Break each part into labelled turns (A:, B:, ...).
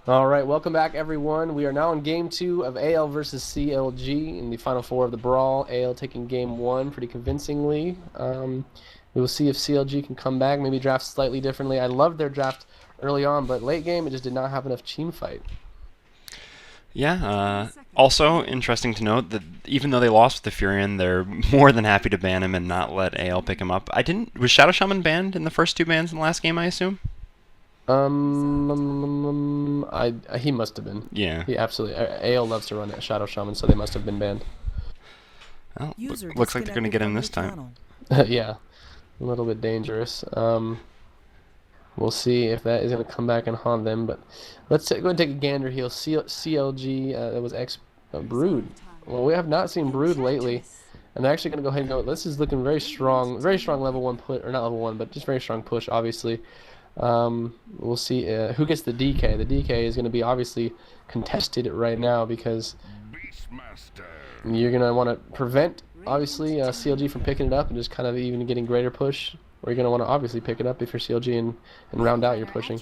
A: All right, welcome back, everyone. We are now in Game 2 of AL versus CLG in the Final Four of the Brawl. AL taking Game 1 pretty convincingly. We will see if CLG can come back, maybe draft slightly differently. I loved their draft early on, but late game, it just did not have enough team fight.
B: Yeah, also interesting to note that even though they lost with the Furion, they're more than happy to ban him and not let AL pick him up. Was Shadow Shaman banned in the first two bans in the last game, I assume?
A: He must have been.
B: Yeah.
A: He absolutely. AL loves to run Shadow Shaman, so they must have been banned.
B: Well, looks like they're going to get him this time.
A: Yeah, a little bit dangerous. We'll see if that is going to come back and haunt them. But let's go and take a gander here. CLG, that was Brood. Well, we have not seen Brood lately. And they're actually going to go ahead and go. This is looking very strong level 1 put, or not level 1, but just very strong push, obviously. We'll see who gets the DK. The DK is going to be obviously contested right now because you're going to want to prevent, obviously, CLG from picking it up and just kind of even getting greater push. Or you're going to want to obviously pick it up if you're CLG and round out your pushing.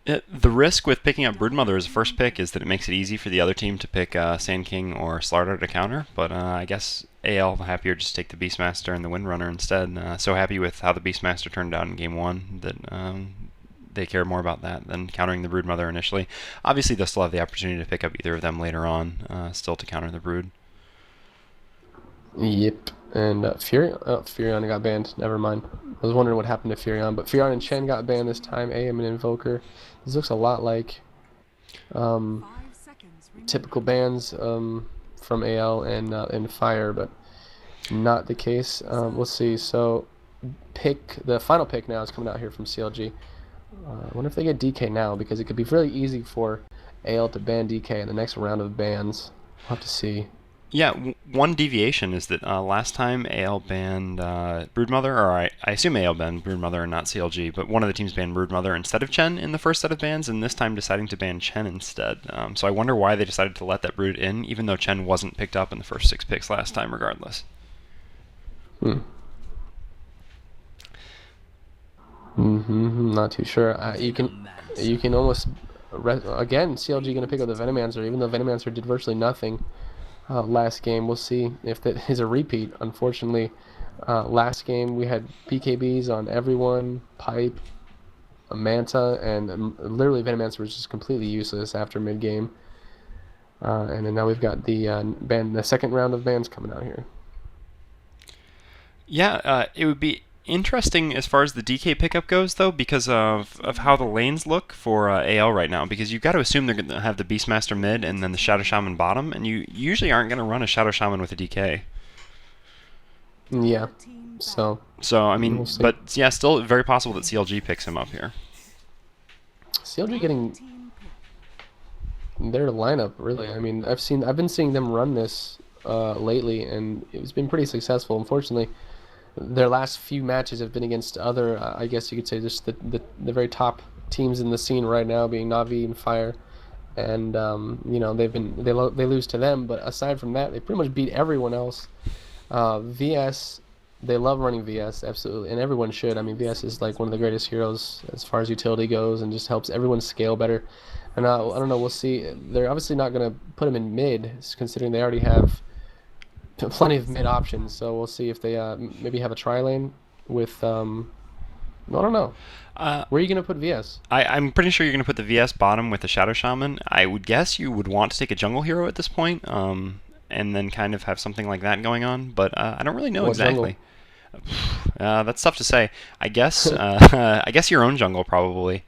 B: The risk with picking up Broodmother as a first pick is that it makes it easy for the other team to pick Sand King or Slardar to counter, but I guess AL happier just take the Beastmaster and the Windrunner instead. So happy with how the Beastmaster turned out in Game 1 that they care more about that than countering the Broodmother initially. Obviously they'll still have the opportunity to pick up either of them later on, still to counter the Brood.
A: Yep, and Furion got banned. Never mind. I was wondering what happened to Furion, but Furion and Chen got banned this time. AM and Invoker. This looks a lot like typical bans from AL and Fire, but not the case. We'll see. So, the final pick now is coming out here from CLG. I wonder if they get DK now, because it could be really easy for AL to ban DK in the next round of bans. We'll have to see.
B: Yeah, one deviation is that last time AL banned Broodmother, or I assume AL banned Broodmother and not CLG, but one of the teams banned Broodmother instead of Chen in the first set of bans, and this time deciding to ban Chen instead. So I wonder why they decided to let that Brood in, even though Chen wasn't picked up in the first 6 picks last time regardless.
A: Not too sure. You can almost... Again, CLG going to pick up the Venomancer, even though Venomancer did virtually nothing. Last game, we'll see if that is a repeat. Unfortunately, last game we had PKBs on everyone, Pipe, Manta, and literally Venomancer was just completely useless after mid game. And then now we've got the second round of bans coming out here.
B: Yeah, it would be interesting as far as the DK pickup goes, though, because of how the lanes look for AL right now. Because you've got to assume they're going to have the Beastmaster mid and then the Shadow Shaman bottom, and you usually aren't going to run a Shadow Shaman with a DK.
A: Yeah, so
B: I mean, but yeah, still very possible that CLG picks him up here.
A: CLG getting their lineup, really. I mean, I've been seeing them run this lately, and it's been pretty successful. Unfortunately, their last few matches have been against other, I guess you could say, just the very top teams in the scene right now, being Na'Vi and Fire, and you know, they lose to them. But aside from that, they pretty much beat everyone else. VS, they love running VS, absolutely, and everyone should. I mean, VS is like one of the greatest heroes as far as utility goes, and just helps everyone scale better. And I don't know, we'll see. They're obviously not going to put him in mid, considering they already have plenty of mid options, so we'll see if they maybe have a tri-lane with I don't know. Where are you going to put VS?
B: I'm pretty sure you're going to put the VS bottom with the Shadow Shaman. I would guess you would want to take a jungle hero at this point, and then kind of have something like that going on, but I don't really know exactly. That's tough to say. I guess I guess your own jungle probably.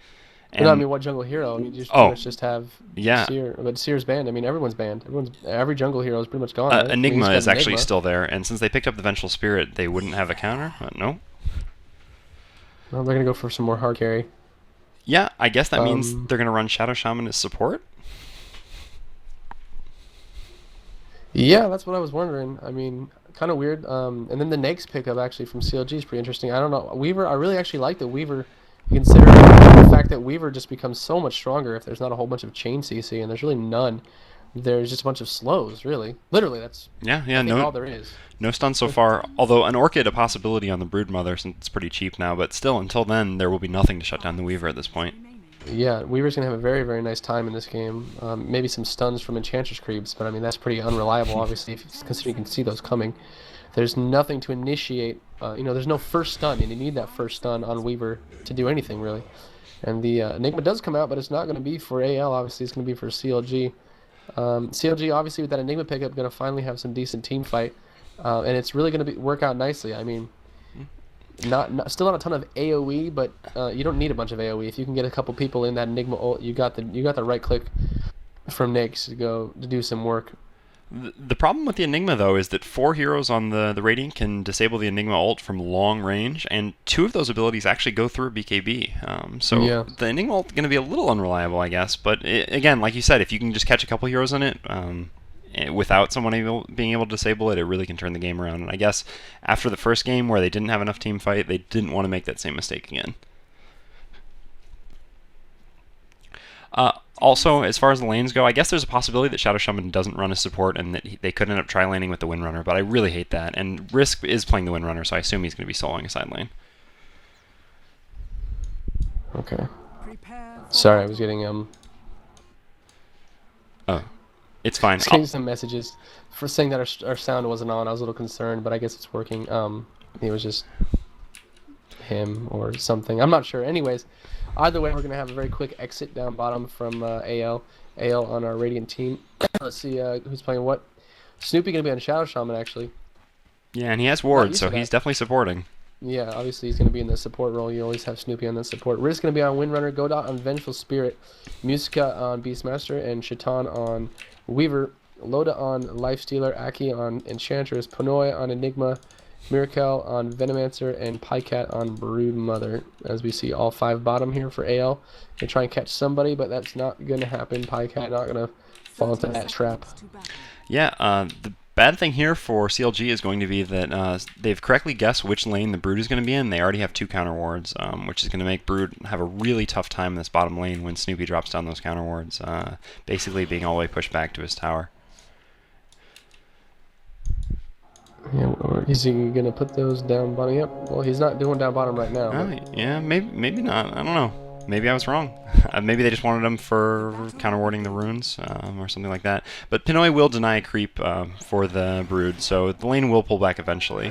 A: No, I mean, what jungle hero? I mean, you just have Seer, but Seer's banned. I mean, everyone's banned. Every jungle hero is pretty much gone. Right?
B: Enigma is actually still there, and since they picked up the Vengeful Spirit, they wouldn't have a counter. No.
A: Well, they're gonna go for some more hard carry.
B: Yeah, I guess that means they're gonna run Shadow Shaman as support.
A: Yeah, that's what I was wondering. I mean, kind of weird. And then the next pickup actually from CLG is pretty interesting. I don't know, Weaver. I really actually like the Weaver. Considering the fact that Weaver just becomes so much stronger if there's not a whole bunch of chain CC, and there's really none. There's just a bunch of slows, really. Literally, that's all there is.
B: No stun so far, although an Orchid a possibility on the Broodmother since it's pretty cheap now, but still, until then, there will be nothing to shut down the Weaver at this point.
A: Yeah, Weaver's gonna have a very, very nice time in this game. Maybe some stuns from Enchantress creeps, but I mean that's pretty unreliable. Obviously, if considering you can see those coming. There's nothing to initiate. There's no first stun, and you need that first stun on Weaver to do anything really. And the Enigma does come out, but it's not going to be for AL. Obviously, it's going to be for CLG. CLG obviously with that Enigma pickup going to finally have some decent team fight, and it's really going to work out nicely. I mean, still not a ton of AOE, but you don't need a bunch of AOE. If you can get a couple people in that Enigma ult, you got the right click from Nyx to go to do some work.
B: The problem with the Enigma, though, is that 4 heroes on the Radiant can disable the Enigma ult from long range, and 2 of those abilities actually go through BKB. So
A: Yeah.
B: the Enigma ult is going to be a little unreliable, I guess. But again, like you said, if you can just catch a couple heroes in it without someone being able to disable it, it really can turn the game around. And I guess after the first game where they didn't have enough team fight, they didn't want to make that same mistake again. Also, as far as the lanes go, I guess there's a possibility that Shadow Shaman doesn't run as support and that they could end up tri-laning with the Windrunner, but I really hate that. And Risk is playing the Windrunner, so I assume he's going to be soloing a side lane.
A: Okay. Sorry, I was getting
B: Oh, it's fine.
A: getting some messages for saying that our sound wasn't on. I was a little concerned, but I guess it's working. It was just him or something. I'm not sure. Anyways, either way, we're going to have a very quick exit down bottom from AL on our Radiant team. Let's see who's playing what. Snoopy going to be on Shadow Shaman, actually.
B: Yeah, and he has Ward, so he's definitely supporting.
A: Yeah, obviously he's going to be in the support role. You always have Snoopy on the support. Riz going to be on Windrunner, Godot on Vengeful Spirit, Musica on Beastmaster, and Shaitan on Weaver, Loda on Lifestealer, Aki on Enchantress, Panoy on Enigma, Miracle on Venomancer, and Pycat on Broodmother. As we see all 5 bottom here for AL. They try and catch somebody, but that's not going to happen. Pycat not going to fall into that trap.
B: Yeah, the bad thing here for CLG is going to be that they've correctly guessed which lane the Brood is going to be in. They already have 2 counter wards, which is going to make Brood have a really tough time in this bottom lane when Snoopy drops down those counter wards, basically being all the way pushed back to his tower.
A: Yeah, or is he going to put those down bottom? Yep. Well, he's not doing down bottom right now.
B: Yeah, maybe not. I don't know. Maybe I was wrong. Maybe they just wanted him for counterwarding the runes or something like that. But Pinoy will deny a creep for the Brood, so the lane will pull back eventually.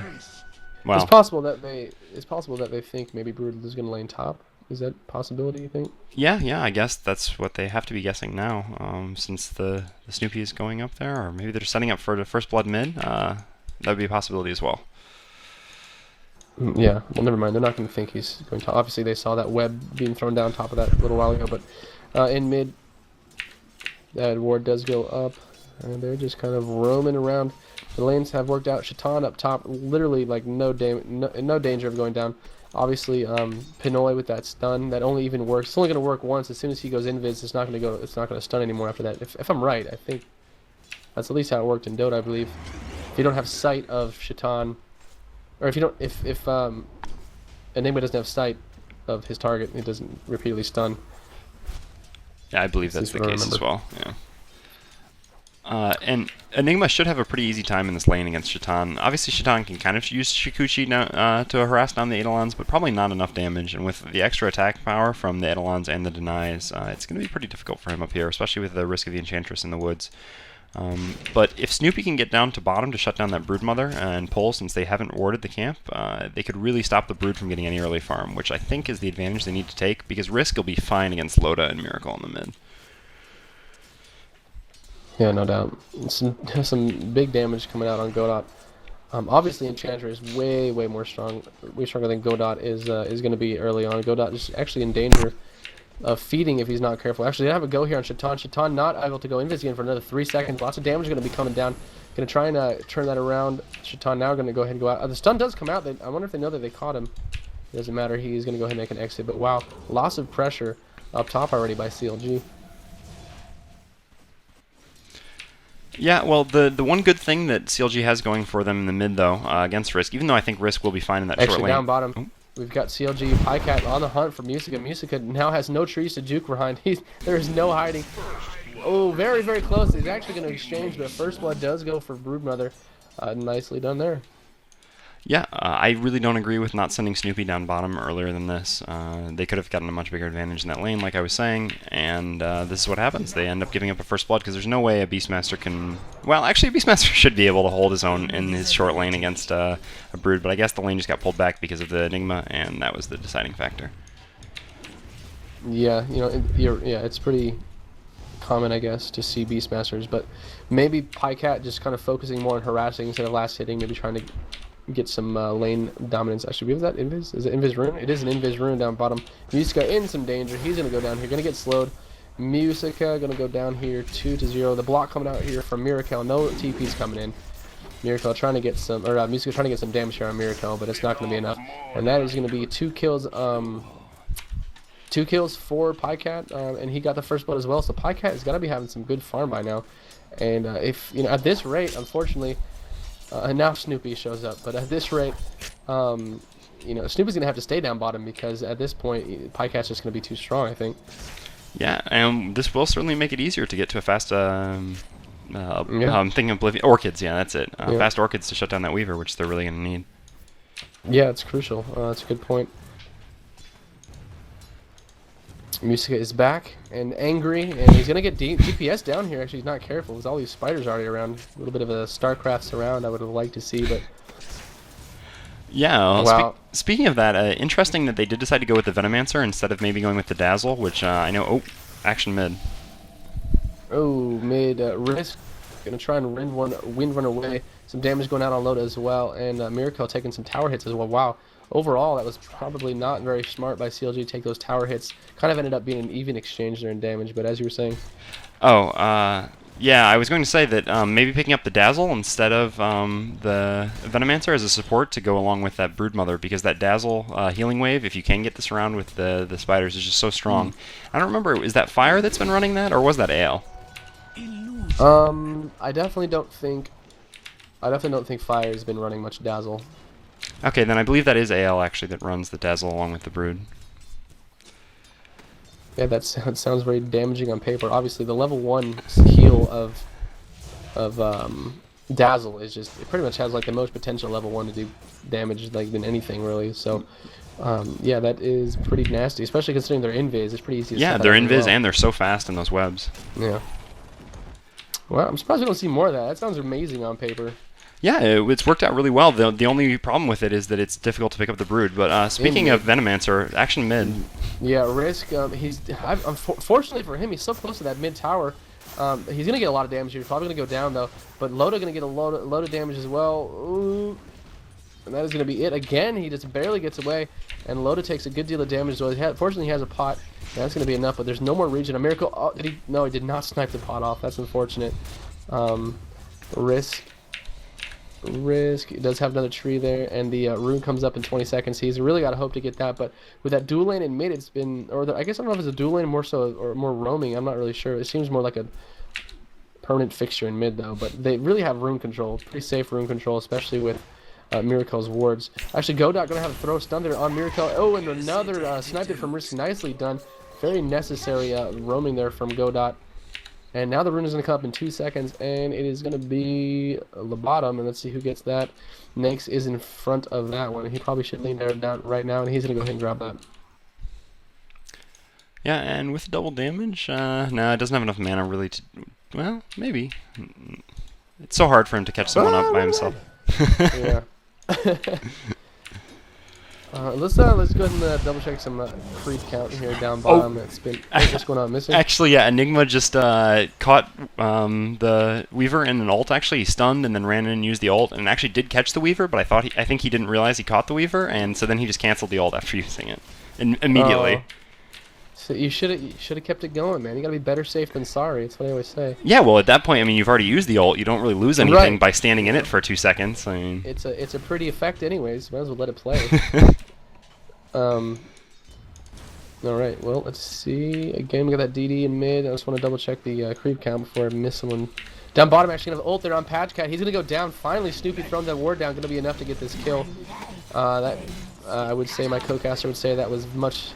B: Well,
A: it's possible that they think maybe Brood is going to lane top. Is that a possibility, you think?
B: Yeah, I guess that's what they have to be guessing now, since the Snoopy is going up there, or maybe they're setting up for the first blood mid. That would be a possibility as well.
A: Yeah, well, never mind. They're not going to think he's going to. Obviously, they saw that web being thrown down top of that a little while ago, but in mid, that ward does go up, and they're just kind of roaming around. The lanes have worked out. Shaitan up top, literally like no danger of going down. Obviously, Pinoy with that stun that only even works. It's only going to work once. As soon as he goes invis, it's not going to go. It's not going to stun anymore after that. If I'm right, I think that's at least how it worked in Dota, I believe. If you don't have sight of Shaitan, or if Enigma doesn't have sight of his target, it doesn't repeatedly stun.
B: Yeah, I believe that's the case as well. Yeah. And Enigma should have a pretty easy time in this lane against Shaitan. Obviously, Shaitan can kind of use Shikuchi now, to harass down the Eidolons, but probably not enough damage. And with the extra attack power from the Eidolons and the denies, it's going to be pretty difficult for him up here, especially with the risk of the Enchantress in the woods. But if Snoopy can get down to bottom to shut down that Broodmother and pull, since they haven't warded the camp, they could really stop the Brood from getting any early farm, which I think is the advantage they need to take, because Risk will be fine against Loda and Miracle in the mid.
A: Yeah, no doubt. Some big damage coming out on Godot. Obviously, Enchanter is way more strong, way stronger than Godot is going to be early on. Godot is actually in danger of feeding if he's not careful. Actually, they have a go here on Shaitan. Shaitan not able to go invis again for another 3 seconds. Lots of damage going to be coming down. Going to try and turn that around. Shaitan now going to go ahead and go out. The stun does come out. I wonder if they know that they caught him. It doesn't matter. He's going to go ahead and make an exit. But wow, loss of pressure up top already by CLG.
B: Yeah, well, the one good thing that CLG has going for them in the mid, though, against Risk, even though I think Risk will be fine in that short lane.
A: Down bottom. We've got CLG Pycat on the hunt for Musica. Musica now has no trees to juke behind. There is no hiding. Oh, very close. He's actually going to exchange, but First Blood does go for Broodmother. Nicely done there.
B: Yeah, I really don't agree with not sending Snoopy down bottom earlier than this. They could have gotten a much bigger advantage in that lane, like I was saying, and this is what happens. They end up giving up a first blood because there's no way a Beastmaster can... Well, actually, a Beastmaster should be able to hold his own in his short lane against a Brood, but I guess the lane just got pulled back because of the Enigma, and that was the deciding factor.
A: Yeah, you know, yeah, it's pretty common, I guess, to see Beastmasters, but maybe Pycat just kind of focusing more on harassing instead of last hitting, maybe trying to get some lane dominance. Actually, was that Invis? Is it Invis Rune? It is an Invis Rune down bottom. Musica in some danger. He's going to go down here. Going to get slowed. Musica going to go down here 2-0. The block coming out here from Miracle. No TP's coming in. Miracle trying to get some, or Musica trying to get some damage here on Miracle, but it's not going to be enough. And that is going to be 2 kills. 2 kills for Pycat, and he got the first blood as well. So Pycat has got to be having some good farm by now. And if you know, at this rate, unfortunately. And now Snoopy shows up, but at this rate, you know, Snoopy's gonna have to stay down bottom because at this point, Pycat's just gonna be too strong, I think.
B: Yeah, and this will certainly make it easier to get to a fast. I'm thinking Oblivion Orchids. Yeah, that's it. Fast Orchids to shut down that Weaver, which they're really gonna need.
A: Yeah, it's crucial. That's a good point. Musica is back and angry, and he's gonna get DPS down here. Actually, he's not careful. There's all these spiders already around. A little bit of a StarCraft surround I would have liked to see, but
B: yeah. Well,
A: wow.
B: Speaking of that, interesting that they did decide to go with the Venomancer instead of maybe going with the Dazzle, which I know. Oh, action mid.
A: Oh, mid risk. Gonna try and wind run away. Some damage going out on Loda as well, and Miracle taking some tower hits as well. Wow. Overall, that was probably not very smart by CLG to take those tower hits. Kind of ended up being an even exchange there in damage, but as you were saying.
B: Oh, yeah, I was going to say that maybe picking up the Dazzle instead of the Venomancer as a support to go along with that Broodmother, because that Dazzle healing wave, if you can get this around with the spiders, is just so strong. I don't remember, is that Fire that's been running that, or was that AL?
A: I definitely don't think Fire has been running much Dazzle.
B: Okay, then I believe that is AL actually that runs the Dazzle along with the Brood.
A: Yeah, that sounds very damaging on paper. Obviously, the level 1 heal of Dazzle is just, it pretty much has like the most potential level 1 to do damage like than anything really. So yeah, that is pretty nasty, especially considering they're invis. It's pretty easy to
B: yeah, they're invis and they're so fast in those webs.
A: Yeah. Well, I'm surprised we don't see more of that. That sounds amazing on paper.
B: Yeah, it's worked out really well. The only problem with it is that it's difficult to pick up the Brood. But speaking of Venomancer, action mid.
A: Yeah, risk. Fortunately for him, he's so close to that mid tower. He's gonna get a lot of damage here. He's probably gonna go down though. But Loda gonna get a load of damage as well. Ooh. And that is gonna be it again. He just barely gets away, and Loda takes a good deal of damage. So fortunately, he has a pot. That's gonna be enough. But there's no more region. A miracle. Oh, did he? No, he did not snipe the pot off. That's unfortunate. Risk. It does have another tree there, and the rune comes up in 20 seconds. He's really got to hope to get that, but with that dual lane in mid, it's been, I guess I don't know if it's a dual lane more so or more roaming. I'm not really sure. It seems more like a permanent fixture in mid though, but they really have rune control, pretty safe rune control, especially with Miracle's wards. Actually, Godot gonna have a throw stun there on Miracle. Oh, and another snipe it from Risk, nicely done. Very necessary roaming there from Godot. And now the rune is going to come up in 2 seconds, and it is going to be the bottom, and let's see who gets that. Next is in front of that one. He probably should lean there down right now, and he's going to go ahead and grab that.
B: Yeah, and with double damage, no, it doesn't have enough mana really to... Well, maybe. It's so hard for him to catch someone up by himself.
A: Yeah. Let's go ahead and double check some creep count here down bottom. It's been what's going on, missing?
B: Actually, yeah, Enigma just caught the Weaver in an ult. Actually, he stunned and then ran in and used the ult, and actually did catch the Weaver. But I think he didn't realize he caught the Weaver, and so then he just canceled the ult after using it immediately.
A: So you should have kept it going, man. You gotta be better safe than sorry. That's what I always say.
B: Yeah, well, at that point, I mean, you've already used the ult. You don't really lose anything by standing in it for 2 seconds. I mean,
A: it's a pretty effect, anyways. Might as well let it play. All right. Well, let's see. Again, we got that DD in mid. I just want to double check the creep count before I miss someone. Down bottom, actually, gonna have ult there on Patchcat. He's gonna go down. Finally, Snoopy throwing that ward down. Gonna be enough to get this kill. I would say my co-caster would say that was much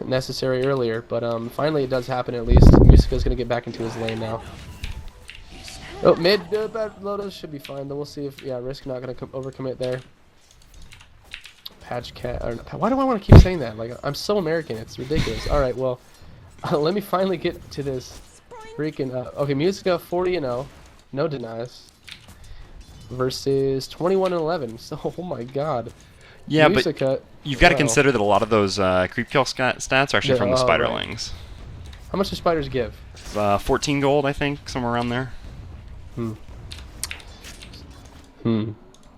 A: necessary earlier, but finally it does happen at least. Musica's gonna get back into his lane now. Oh, mid Lotus should be fine. Then we'll see if Risk not gonna overcommit there. Patch cat. Or, why do I want to keep saying that? Like I'm so American, it's ridiculous. All right, well, let me finally get to this freaking. Okay, Musica 40-0, no denies. Versus 21-11. So, oh my God.
B: Yeah,
A: Musica,
B: but you've got to consider that a lot of those creep kill stats are actually from the spiderlings.
A: Right. How much do spiders give?
B: 14 gold, I think, somewhere around there.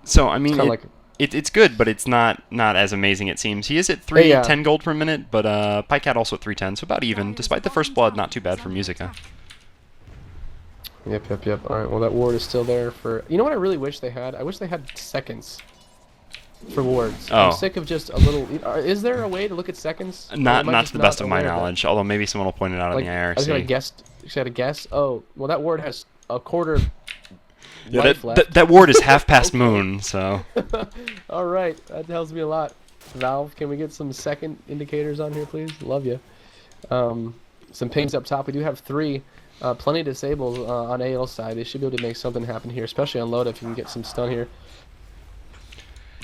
B: So, I mean, it's good, but it's not as amazing, it seems. He is at 310 gold per minute, but Pycat also at 310, so about even. Despite the first blood, not too bad for Musica.
A: Yep. Alright, well that ward is still there for... You know what I really wish they had? I wish they had seconds for wards.
B: Oh.
A: I'm sick of just a little... Is there a way to look at seconds?
B: Not to the best of my knowledge, although maybe someone will point it out on the IRC.
A: I was going to guess. Oh, well that ward has a quarter
B: life
A: left.
B: That ward is half past moon, so...
A: Alright, that tells me a lot. Valve, can we get some second indicators on here, please? Love you. Some pings up top. We do have 3. Plenty disabled on AL side. They should be able to make something happen here, especially on Loda if you can get some stun here.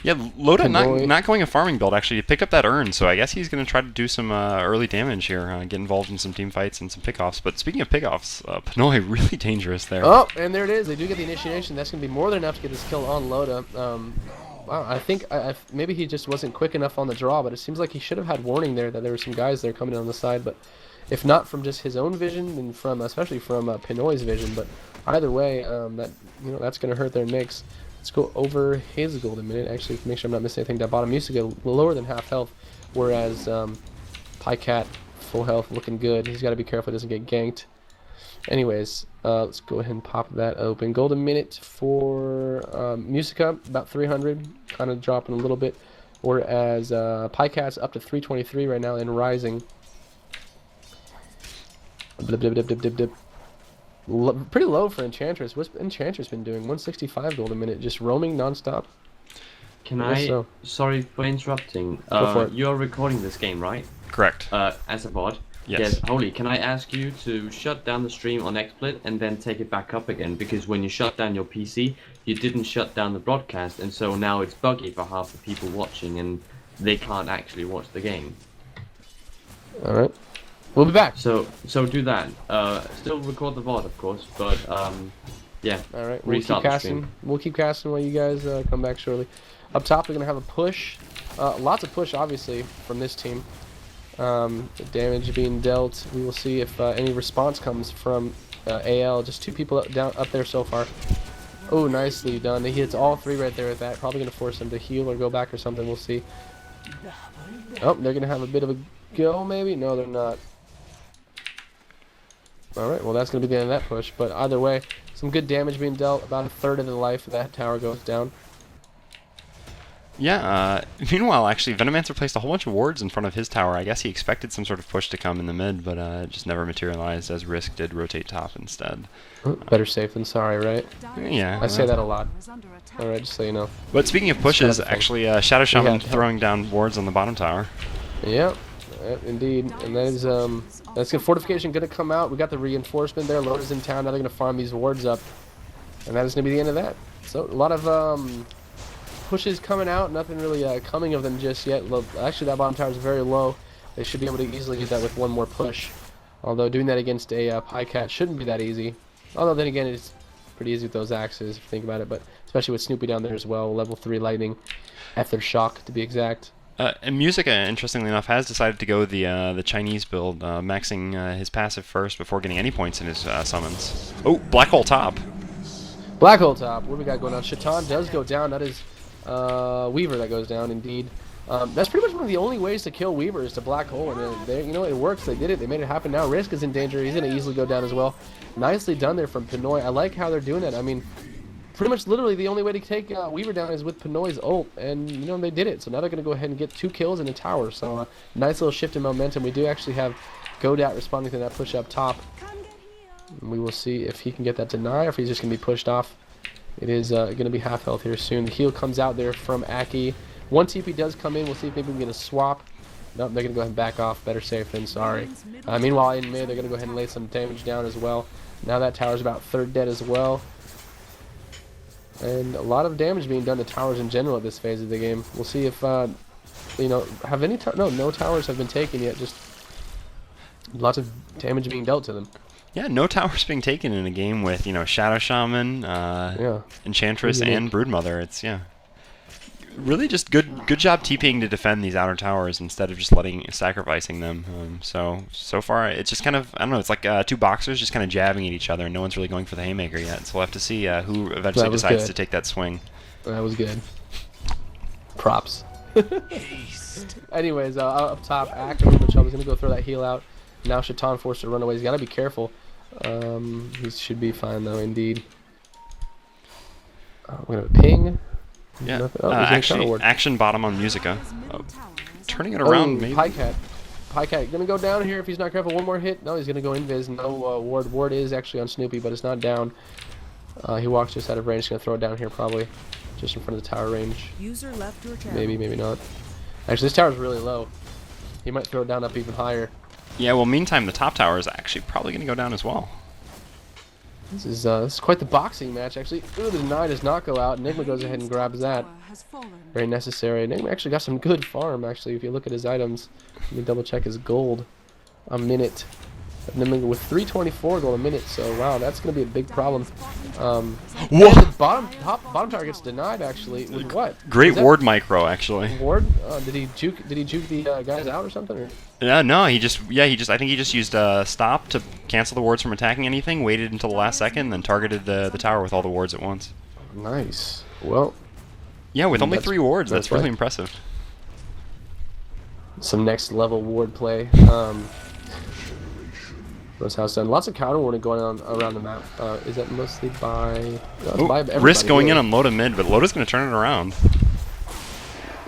B: Yeah, Loda not going a farming build, actually. Pick up that urn, so I guess he's going to try to do some early damage here, get involved in some team fights and some pickoffs. But speaking of pickoffs, Pinoy really dangerous there.
A: Oh, and there it is. They do get the initiation. That's going to be more than enough to get this kill on Loda. Wow, I think maybe he just wasn't quick enough on the draw, but it seems like he should have had warning there that there were some guys there coming in on the side, but... If not from just his own vision, and especially from Pinoy's vision, but either way, that's going to hurt their mix. Let's go over his golden minute. Actually, make sure I'm not missing anything down bottom. Musica lower than half health, whereas Pycat full health, looking good. He's got to be careful he doesn't get ganked. Anyways, let's go ahead and pop that open. Golden minute for Musica, about 300, kind of dropping a little bit, whereas Pycat's up to 323 right now and rising. Pretty low for Enchantress. What's Enchantress been doing? 165 gold a minute, just roaming non-stop.
C: Sorry for interrupting.
A: Go for it.
C: You're recording this game, right?
B: Correct.
C: As a bot?
B: Yes.
C: Holy, can I ask you to shut down the stream on XSplit and then take it back up again? Because when you shut down your PC, you didn't shut down the broadcast, and so now it's buggy for half the people watching, and they can't actually watch the game.
A: Alright. We'll be back.
C: So do that. Still record the VOD, of course, but yeah.
A: All right. We'll keep casting. We'll keep casting while you guys come back shortly. Up top, we're gonna have a push. Lots of push, obviously, from this team. The damage being dealt. We will see if any response comes from AL. Just 2 people up there so far. Oh, nicely done. He hits all 3 right there with that. Probably gonna force him to heal or go back or something. We'll see. Oh, they're gonna have a bit of a go, maybe. No, they're not. Alright, well that's going to be the end of that push, but either way, some good damage being dealt. About a third of the life of that tower goes down.
B: Yeah, meanwhile, actually, Venomancer placed a whole bunch of wards in front of his tower. I guess he expected some sort of push to come in the mid, but it just never materialized, as Risk did rotate top instead.
A: Better safe than sorry, right?
B: Yeah.
A: I say that a lot. Alright, just so you know.
B: But speaking of pushes, actually, Shadow Shaman throwing down wards on the bottom tower.
A: Yep, indeed. And that is, that's good. Fortification going to come out. We got the reinforcement there. Loda's in town. Now they're going to farm these wards up. And that is going to be the end of that. So, a lot of pushes coming out. Nothing really coming of them just yet. Actually, that bottom tower is very low. They should be able to easily get that with one more push. Although, doing that against a Pycat shouldn't be that easy. Although, then again, it's pretty easy with those axes, if you think about it. But especially with Snoopy down there as well. Level 3 lightning. Ether shock, to be exact.
B: And Musica, interestingly enough, has decided to go the Chinese build, maxing his passive first before getting any points in his summons. Oh, Black Hole top.
A: Black Hole top. What do we got going on? Shaitan does go down. That is Weaver that goes down, indeed. That's pretty much one of the only ways to kill Weaver is to Black Hole, and it works. They did it. They made it happen. Now Risk is in danger. He's going to easily go down as well. Nicely done there from Pinoy. I like how they're doing that. I mean, pretty much literally the only way to take Weaver down is with Pinoy's ult, and they did it. So now they're going to go ahead and get 2 kills in a tower. So nice little shift in momentum. We do actually have Godat responding to that push up top. And we will see if he can get that deny or if he's just going to be pushed off. It is going to be half health here soon. The heal comes out there from Aki. One TP does come in. We'll see if maybe we can get a swap. Nope, they're going to go ahead and back off. Better safe than sorry. Meanwhile, in mid, they're going to go ahead and lay some damage down as well. Now that tower's about third dead as well. And a lot of damage being done to towers in general at this phase of the game. We'll see if, you know, have any... No towers have been taken yet. Just lots of damage being dealt to them.
B: Yeah, no towers being taken in a game with, you know, Shadow Shaman, Enchantress, and Broodmother. It's, yeah. Really just good job TPing to defend these outer towers instead of just sacrificing them. So far it's just kind of, I don't know, it's like two boxers just kind of jabbing at each other and no one's really going for the haymaker yet. So we'll have to see who eventually decides to take that swing.
A: That was good. Props. Anyways, up top, Ack in the trouble. He's going to go throw that heal out. Now Shaitan forced to run away. He's got to be careful. He should be fine though, indeed. We're going to ping.
B: Yeah, action bottom on Musica. Turning it around, maybe.
A: Pycat gonna go down here if he's not careful. One more hit. No, he's gonna go invis. No, ward. Ward is actually on Snoopy, but it's not down. He walks just out of range. He's gonna throw it down here probably, just in front of the tower range.
D: User left your channel.
A: Maybe, maybe not. Actually, this tower's really low. He might throw it down up even higher.
B: Yeah, well, meantime, the top tower is actually probably gonna go down as well.
A: This is quite the boxing match, actually. Ooh, the deny does not go out. Enigma goes ahead and grabs that. Very necessary. Enigma actually got some good farm, actually, if you look at his items. Let me double check his gold. A minute. Enigma with 324 gold a minute, so wow, that's going to be a big problem.
B: Whoa!
A: Bottom tower gets denied, actually. With what?
B: Great ward micro, actually.
A: Ward? Did he juke the guys out or something? Or?
B: Yeah, no, I think he just used stop to cancel the wards from attacking anything, waited until the last second, and then targeted the tower with all the wards at once.
A: Nice. Well.
B: Yeah, with only 3 wards, that's really impressive.
A: Some next level ward play. Rose House done. Lots of counter warning going on around the map. Is that mostly by...
B: Risk going in on Loda mid, but Loda's going to turn it around.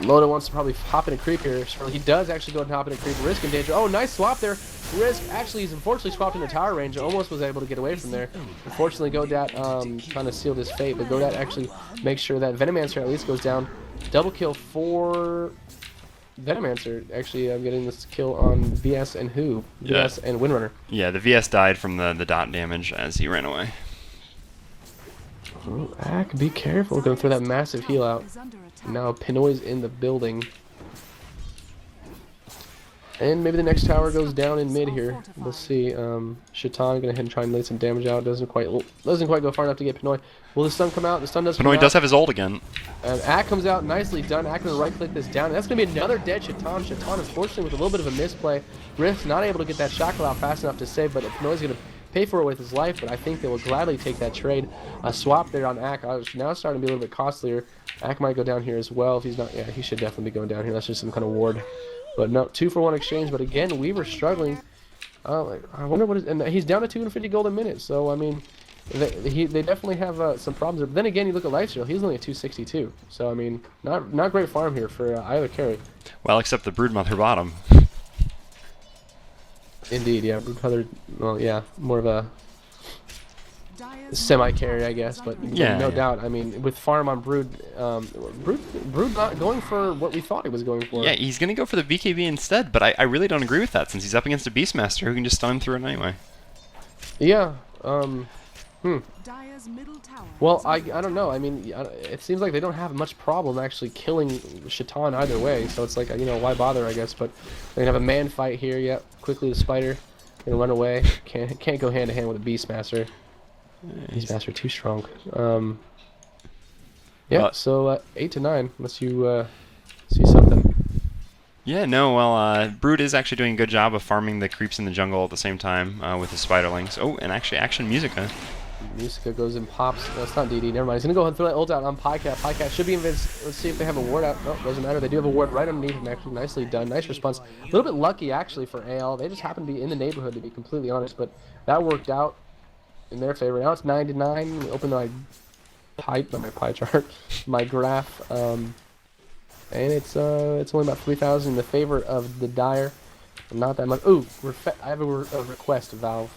A: Loda wants to probably hop in a creep here. So he does actually go and hop in a creep. Risk in danger. Oh, nice swap there. Risk actually he's unfortunately swapped into tower range. Almost was able to get away from there. Unfortunately, Godat trying to seal his fate, but Godat actually makes sure that Venomancer at least goes down. Double kill for Venomancer. Actually, I'm getting this kill on VS and who? VS and Windrunner.
B: Yeah, the VS died from the dot damage as he ran away.
A: Oh, Ack, be careful. Gonna throw that massive heal out. Now Pinoy's in the building. And maybe the next tower goes down in mid here. We'll see. Shaitan gonna head and try and lay some damage out. Doesn't quite go far enough to get Pinoy. Will the stun come out? The stun does come out.
B: Pinoy does have his ult again.
A: And Ack comes out, nicely done. Ack gonna right click this down. That's gonna be another dead Shaitan. Shaitan unfortunately with a little bit of a misplay. Rift not able to get that shackle out fast enough to save, but Pinoy's gonna pay for it with his life, but I think they will gladly take that trade. A swap there on Ack. Now it's starting to be a little bit costlier. Ack might go down here as well if he's not. Yeah, he should definitely be going down here. That's just some kind of ward. But no, 2-for-1 exchange. But again, we were struggling. I wonder what is. And he's down to 250 gold a minute. So I mean, they definitely have some problems. But then again, you look at Lifesteal. He's only at 262. So I mean, not great farm here for either carry.
B: Well, except the Broodmother bottom.
A: Indeed, yeah. Broodmother. Well, yeah, more of a semi-carry, I guess, but
B: yeah,
A: no doubt. I mean, with farm on Brood, Brood not going for what we thought he was going for.
B: Yeah, he's going to go for the BKB instead, but I really don't agree with that since he's up against a Beastmaster who can just stun him through it anyway.
A: Yeah. Well, I don't know. I mean, it seems like they don't have much problem actually killing Shaitan either way. So it's like, you know, why bother? I guess. But they're gonna have a man fight here. Yep. Quickly the spider gonna run away. Can't go hand to hand with a Beastmaster. Beastmaster too strong. Yeah. So 8 to 9. Unless you see something.
B: Yeah, no, well, Brood is actually doing a good job of farming the creeps in the jungle at the same time with his spiderlings. Oh, and actually Action Musica.
A: Musica goes and pops. No, it's not DD. Never mind. He's going to go ahead and throw that ult out on Pycat. Pycat should be invis. Let's see if they have a ward out. No, doesn't matter. They do have a ward right underneath him, actually. Nicely done. Nice response. A little bit lucky, actually, for AL. They just happen to be in the neighborhood, to be completely honest. But that worked out in their favor. Now it's 9 to 9. Open my pie chart, my graph. And it's only about 3,000 in the favor of the Dire. Not that much. Ooh, I have a request, Valve.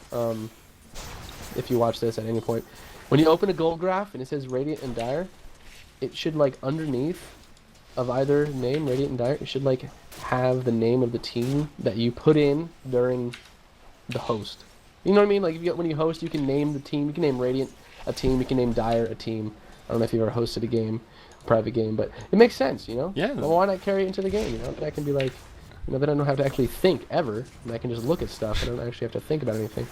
A: If you watch this at any point, when you open a gold graph and it says Radiant and Dire, it should, like, underneath of either name, Radiant and Dire, it should, like, have the name of the team that you put in during the host. You know what I mean? Like when you host, you can name the team. You can name Radiant a team. You can name Dire a team. I don't know if you've ever hosted a game, a private game, but it makes sense, you know?
B: Yeah.
A: Well, why not carry it into the game, you know? Then I can be like, you know, then I don't have to actually think ever, and I can just look at stuff. I don't actually have to think about anything.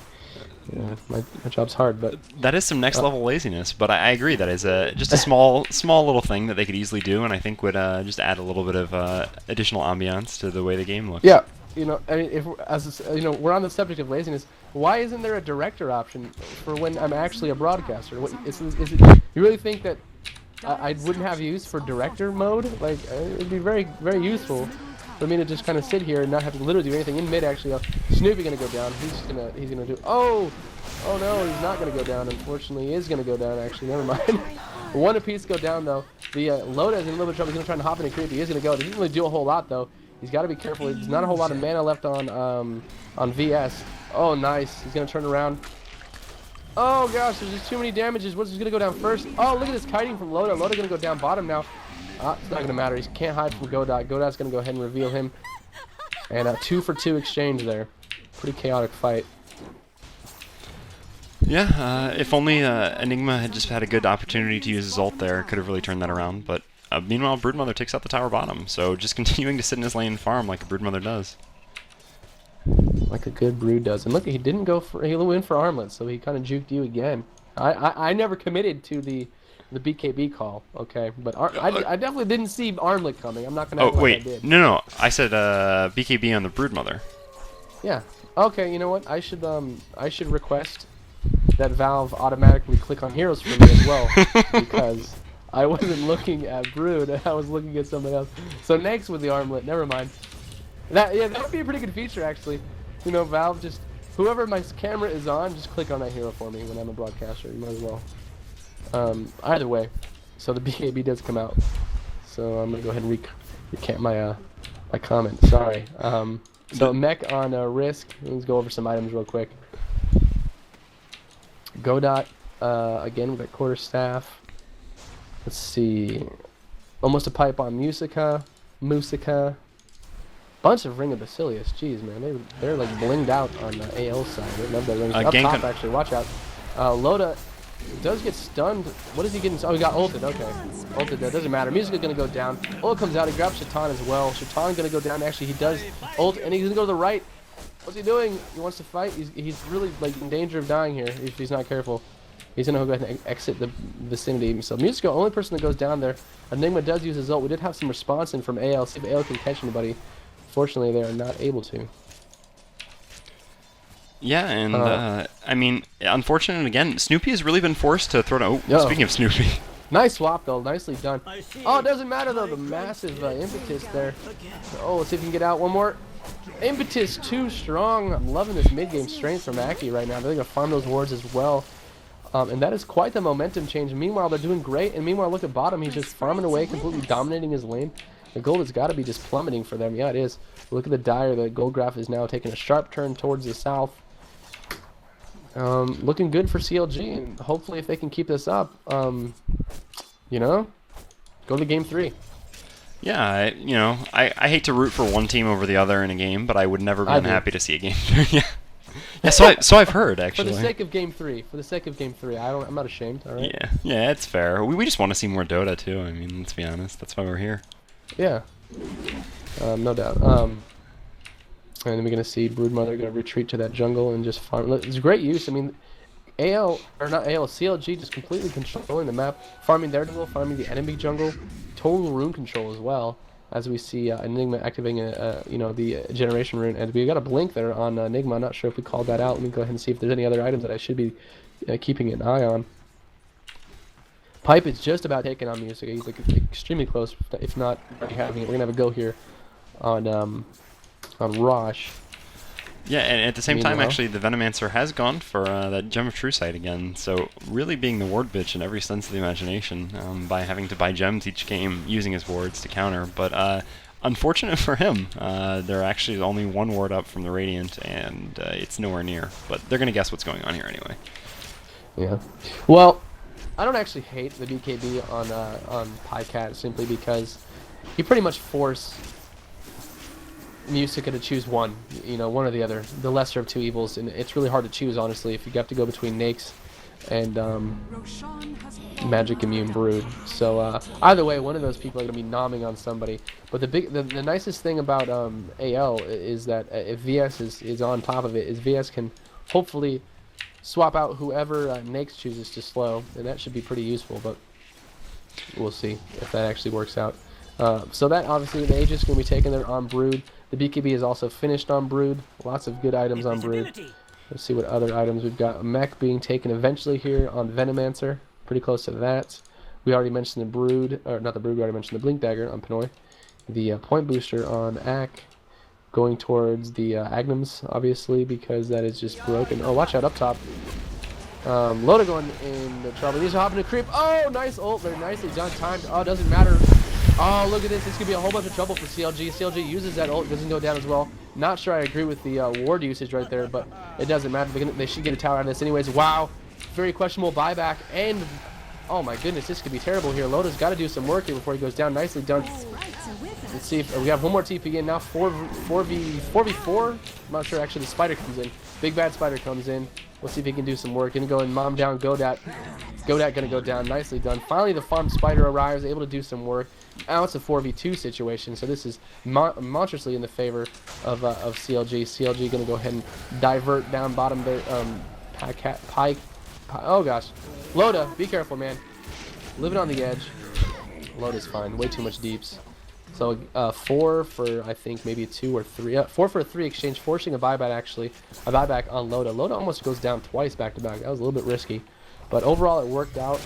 A: Yeah, my job's hard, but
B: that is some next level laziness. But I agree that is just a small little thing that they could easily do, and I think would just add a little bit of additional ambiance to the way the game looks.
A: yeah, you know, I mean, if as you know, we're on the subject of laziness. Why isn't there a director option for when I'm actually a broadcaster? What is it? You really think that I wouldn't have use for director mode? Like, it'd be very useful for me to just kind of sit here and not have to literally do anything in mid. Actually, Snoopy gonna go down. He's gonna do. Oh no, he's not gonna go down. Unfortunately, he is gonna go down. Actually, never mind. One apiece go down though. The Loda is in a little bit of trouble. He's gonna try and hop in and creep. He is gonna go. He doesn't really do a whole lot though. He's got to be careful. There's not a whole lot of mana left on VS. Oh, nice. He's gonna turn around. Oh gosh, there's just too many damages. What's gonna go down first? Oh, look at this kiting from Loda. Loda gonna go down bottom now. It's not gonna matter. He can't hide from Godot. Godot's gonna go ahead and reveal him. And 2 for 2 exchange there. Pretty chaotic fight.
B: Yeah, if only Enigma had just had a good opportunity to use his ult there, could have really turned that around. But meanwhile, Broodmother takes out the tower bottom. So just continuing to sit in his lane and farm like a Broodmother does.
A: Like a good brood does. And look, he didn't go for, he went for armlets, so he kind of juked you again. I never committed to the BKB call, okay? But I definitely didn't see armlet coming. I'm not gonna act like I did.
B: No, I said BKB on the Broodmother.
A: Yeah. Okay, you know what? I should request that Valve automatically click on heroes for me as well, because I wasn't looking at Brood, I was looking at something else. So next with the armlet, never mind. That would be a pretty good feature actually. You know, Valve just, whoever my camera is on, just click on that hero for me when I'm a broadcaster. You might as well. Either way, so the BKB does come out. So I'm gonna go ahead and recant my my comment. Sorry. So mech on Risk. Let's go over some items real quick. Godot again with a quarterstaff. Let's see. Almost a pipe on Musica. Bunch of Ring of Basilius. Jeez, man, they're like blinged out on the AL side. They love their rings. Up top, actually, watch out. Loda does get stunned. What is he getting? Oh, he got ulted. Okay, ulted there. Doesn't matter. Musica's gonna go down. Ult comes out. He grabs Shaitan as well. Shaitan gonna go down. Actually, he does ult, and he's gonna go to the right. What's he doing? He wants to fight. He's really like in danger of dying here if he's not careful. He's gonna go ahead and exit the vicinity. So Musica, only person that goes down there. Enigma does use his ult. We did have some response in from AL. See if AL can catch anybody. Fortunately, they are not able to.
B: Yeah, and I mean, unfortunate again. Snoopy has really been forced to throw down. Oh, speaking of Snoopy.
A: Nice swap though, nicely done. Oh, it doesn't matter though, the massive impetus there. Oh, let's see if we can get out one more. Impetus too strong. I'm loving this mid-game strength from Aki right now. They're gonna farm those wards as well. And that is quite the momentum change. Meanwhile, they're doing great. And meanwhile, look at bottom. He's just farming away, completely dominating his lane. The gold has got to be just plummeting for them. Yeah, it is. Look at the Dire. The gold graph is now taking a sharp turn towards the south. Looking good for CLG. And hopefully, if they can keep this up, you know, go to game 3.
B: Yeah, I hate to root for one team over the other in a game, but I would never be unhappy to see a game 3. Yeah. Yeah, so I've heard actually.
A: For the sake of game 3, I'm not ashamed. All right.
B: Yeah, it's fair. We just want to see more Dota too. I mean, let's be honest. That's why we're here.
A: Yeah. No doubt. And then we're gonna see Broodmother gonna retreat to that jungle and just farm. It's great use. I mean, CLG just completely controlling the map, farming their jungle, farming the enemy jungle, total rune control as well. As we see Enigma activating the generation rune, and we got a blink there on Enigma. I'm not sure if we called that out. Let me go ahead and see if there's any other items that I should be keeping an eye on. Pipe is just about taking on Music. He's like extremely close, if not having it. We're gonna have a go here on Rosh.
B: Yeah, and at the same time, actually, the Venomancer has gone for that Gem of True Sight again. So really being the ward bitch in every sense of the imagination by having to buy gems each game, using his wards to counter. But unfortunate for him, there actually is only one ward up from the Radiant, and it's nowhere near. But they're going to guess what's going on here anyway.
A: Yeah. Well, I don't actually hate the BKB on Pycat simply because he pretty much forced Musica to choose one, one or the other, the lesser of two evils, and it's really hard to choose, honestly, if you have to go between Nakes and Magic Immune Brood. So either way, one of those people are going to be nomming on somebody. But the nicest thing about AL is that if VS is on top of it, is VS can hopefully swap out whoever Nakes chooses to slow, and that should be pretty useful, but we'll see if that actually works out. So that, obviously, the Aegis is going to be taken there on Brood. The BKB is also finished on Brood. Lots of good items on Brood. Let's see what other items we've got. A mech being taken eventually here on Venomancer. Pretty close to that. We already mentioned the Brood, or not the Brood, we already mentioned the Blink Dagger on Pinoy. The point booster on Ak. Going towards the Agnums, obviously, because that is just broken. Oh, watch out up top. Loda going into trouble. These are hopping to creep. Oh, nice ult. They're nicely done. Timed. Oh, doesn't matter. Oh, look at this. This could be a whole bunch of trouble for CLG. CLG uses that ult. Doesn't go down as well. Not sure I agree with the ward usage right there, but it doesn't matter. They should get a tower out of this anyways. Wow. Very questionable buyback. And, oh my goodness, this could be terrible here. Loda's got to do some work here before he goes down. Nicely done. Let's see if we have one more TP in now. 4v4. I'm not sure. Actually, the spider comes in. Big bad spider comes in. We'll see if he can do some work. Gonna go and mom down Godat. Godat gonna go down. Nicely done. Finally, the farm spider arrives, able to do some work. Now it's a 4v2 situation, so this is monstrously in the favor of CLG. CLG gonna go ahead and divert down bottom there. Pike. Oh gosh, Loda, be careful, man. Living on the edge. Loda's fine. Way too much deeps. So 4 for, I think, maybe 2 or 3. 4 for a 3 exchange, forcing a buyback, actually. A buyback on Loda. Loda almost goes down twice back-to-back. That was a little bit risky. But overall, it worked out.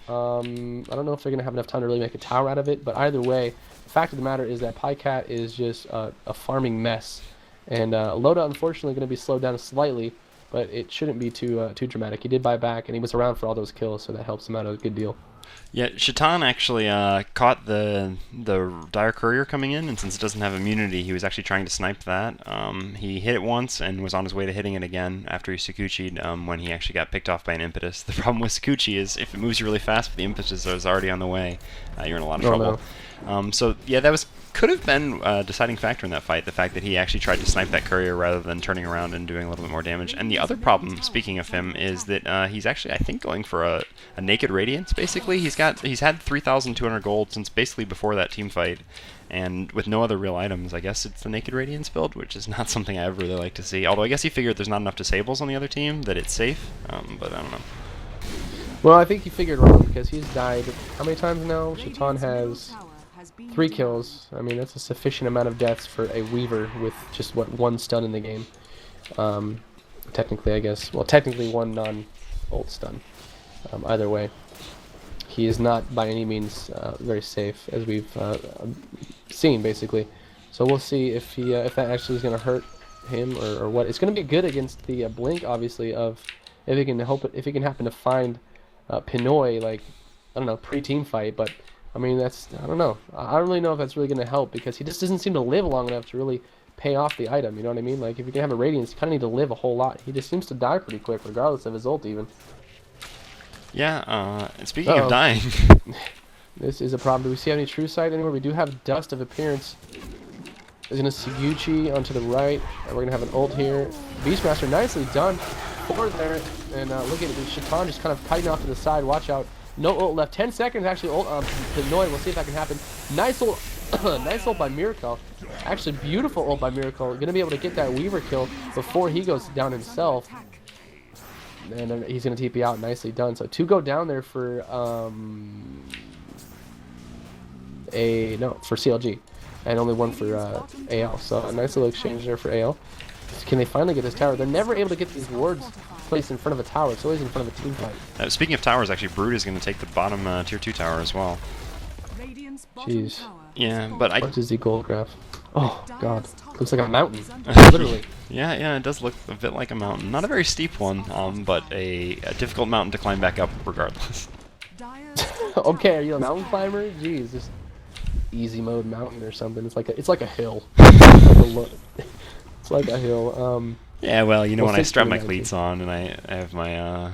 A: I don't know if they're going to have enough time to really make a tower out of it. But either way, the fact of the matter is that Pycat is just a farming mess. And Loda, unfortunately, going to be slowed down slightly. But it shouldn't be too dramatic. He did buy back, and he was around for all those kills, so that helps him out a good deal.
B: Yeah, Shaitan actually caught the Dire Courier coming in, and since it doesn't have immunity, he was actually trying to snipe that. He hit it once and was on his way to hitting it again after he Sakuchi'd when he actually got picked off by an Impetus. The problem with Sakuchi is if it moves you really fast, but the Impetus is already on the way, you're in a lot of trouble. No. So yeah, that could have been a deciding factor in that fight, the fact that he actually tried to snipe that courier rather than turning around and doing a little bit more damage. And the other problem, speaking of him, is that he's actually, I think, going for a naked radiance, basically. He's had 3,200 gold since basically before that team fight, and with no other real items. I guess it's the naked radiance build, which is not something I ever really like to see. Although I guess he figured there's not enough disables on the other team, that it's safe, but I don't know.
A: Well, I think he figured wrong, because he's died how many times now? Shaitan has 3 kills. I mean, that's a sufficient amount of deaths for a Weaver with just, what, 1 stun in the game. Technically, I guess. Well, technically 1 non-ult stun. Either way, he is not by any means very safe, as we've seen, basically. So we'll see if he if that actually is going to hurt him or what. It's going to be good against the Blink, obviously, of if he can happen to find Pinoy, like, I don't know, pre-team fight, but I mean, I don't know. I don't really know if that's really going to help, because he just doesn't seem to live long enough to really pay off the item, you know what I mean? Like, if you can have a Radiance, you kind of need to live a whole lot. He just seems to die pretty quick, regardless of his ult, even.
B: Yeah, and speaking of dying...
A: This is a problem. Do we see any True Sight anywhere? We do have Dust of Appearance. There's going to Suguchi onto the right. And we're going to have an ult here. Beastmaster, nicely done. 4 there. And look at it. Shaitan just kind of kiting off to the side. Watch out. No ult left. 10 seconds actually ult on Pinoy. We'll see if that can happen. Nice ult. Nice ult by Miracle. Actually, beautiful ult by Miracle. Going to be able to get that Weaver kill before he goes down himself. And then he's going to TP out. Nicely done. So 2 go down there for for CLG. And only 1 for AL. So a nice little exchange there for AL. Can they finally get this tower? They're never able to get these wards placed in front of a tower. It's always in front of a team fight.
B: Speaking of towers, actually, Brood is going to take the bottom tier 2 tower as well.
A: Jeez.
B: Yeah, but
A: What is the gold graph? Oh, God. Looks like a mountain. Literally.
B: Yeah, it does look a bit like a mountain. Not a very steep one, but a difficult mountain to climb back up regardless.
A: Okay, are you a mountain climber? Jeez, just easy mode mountain or something. It's like a hill. It's like a hill.
B: Yeah, well, you know, when I strap my cleats on and I have my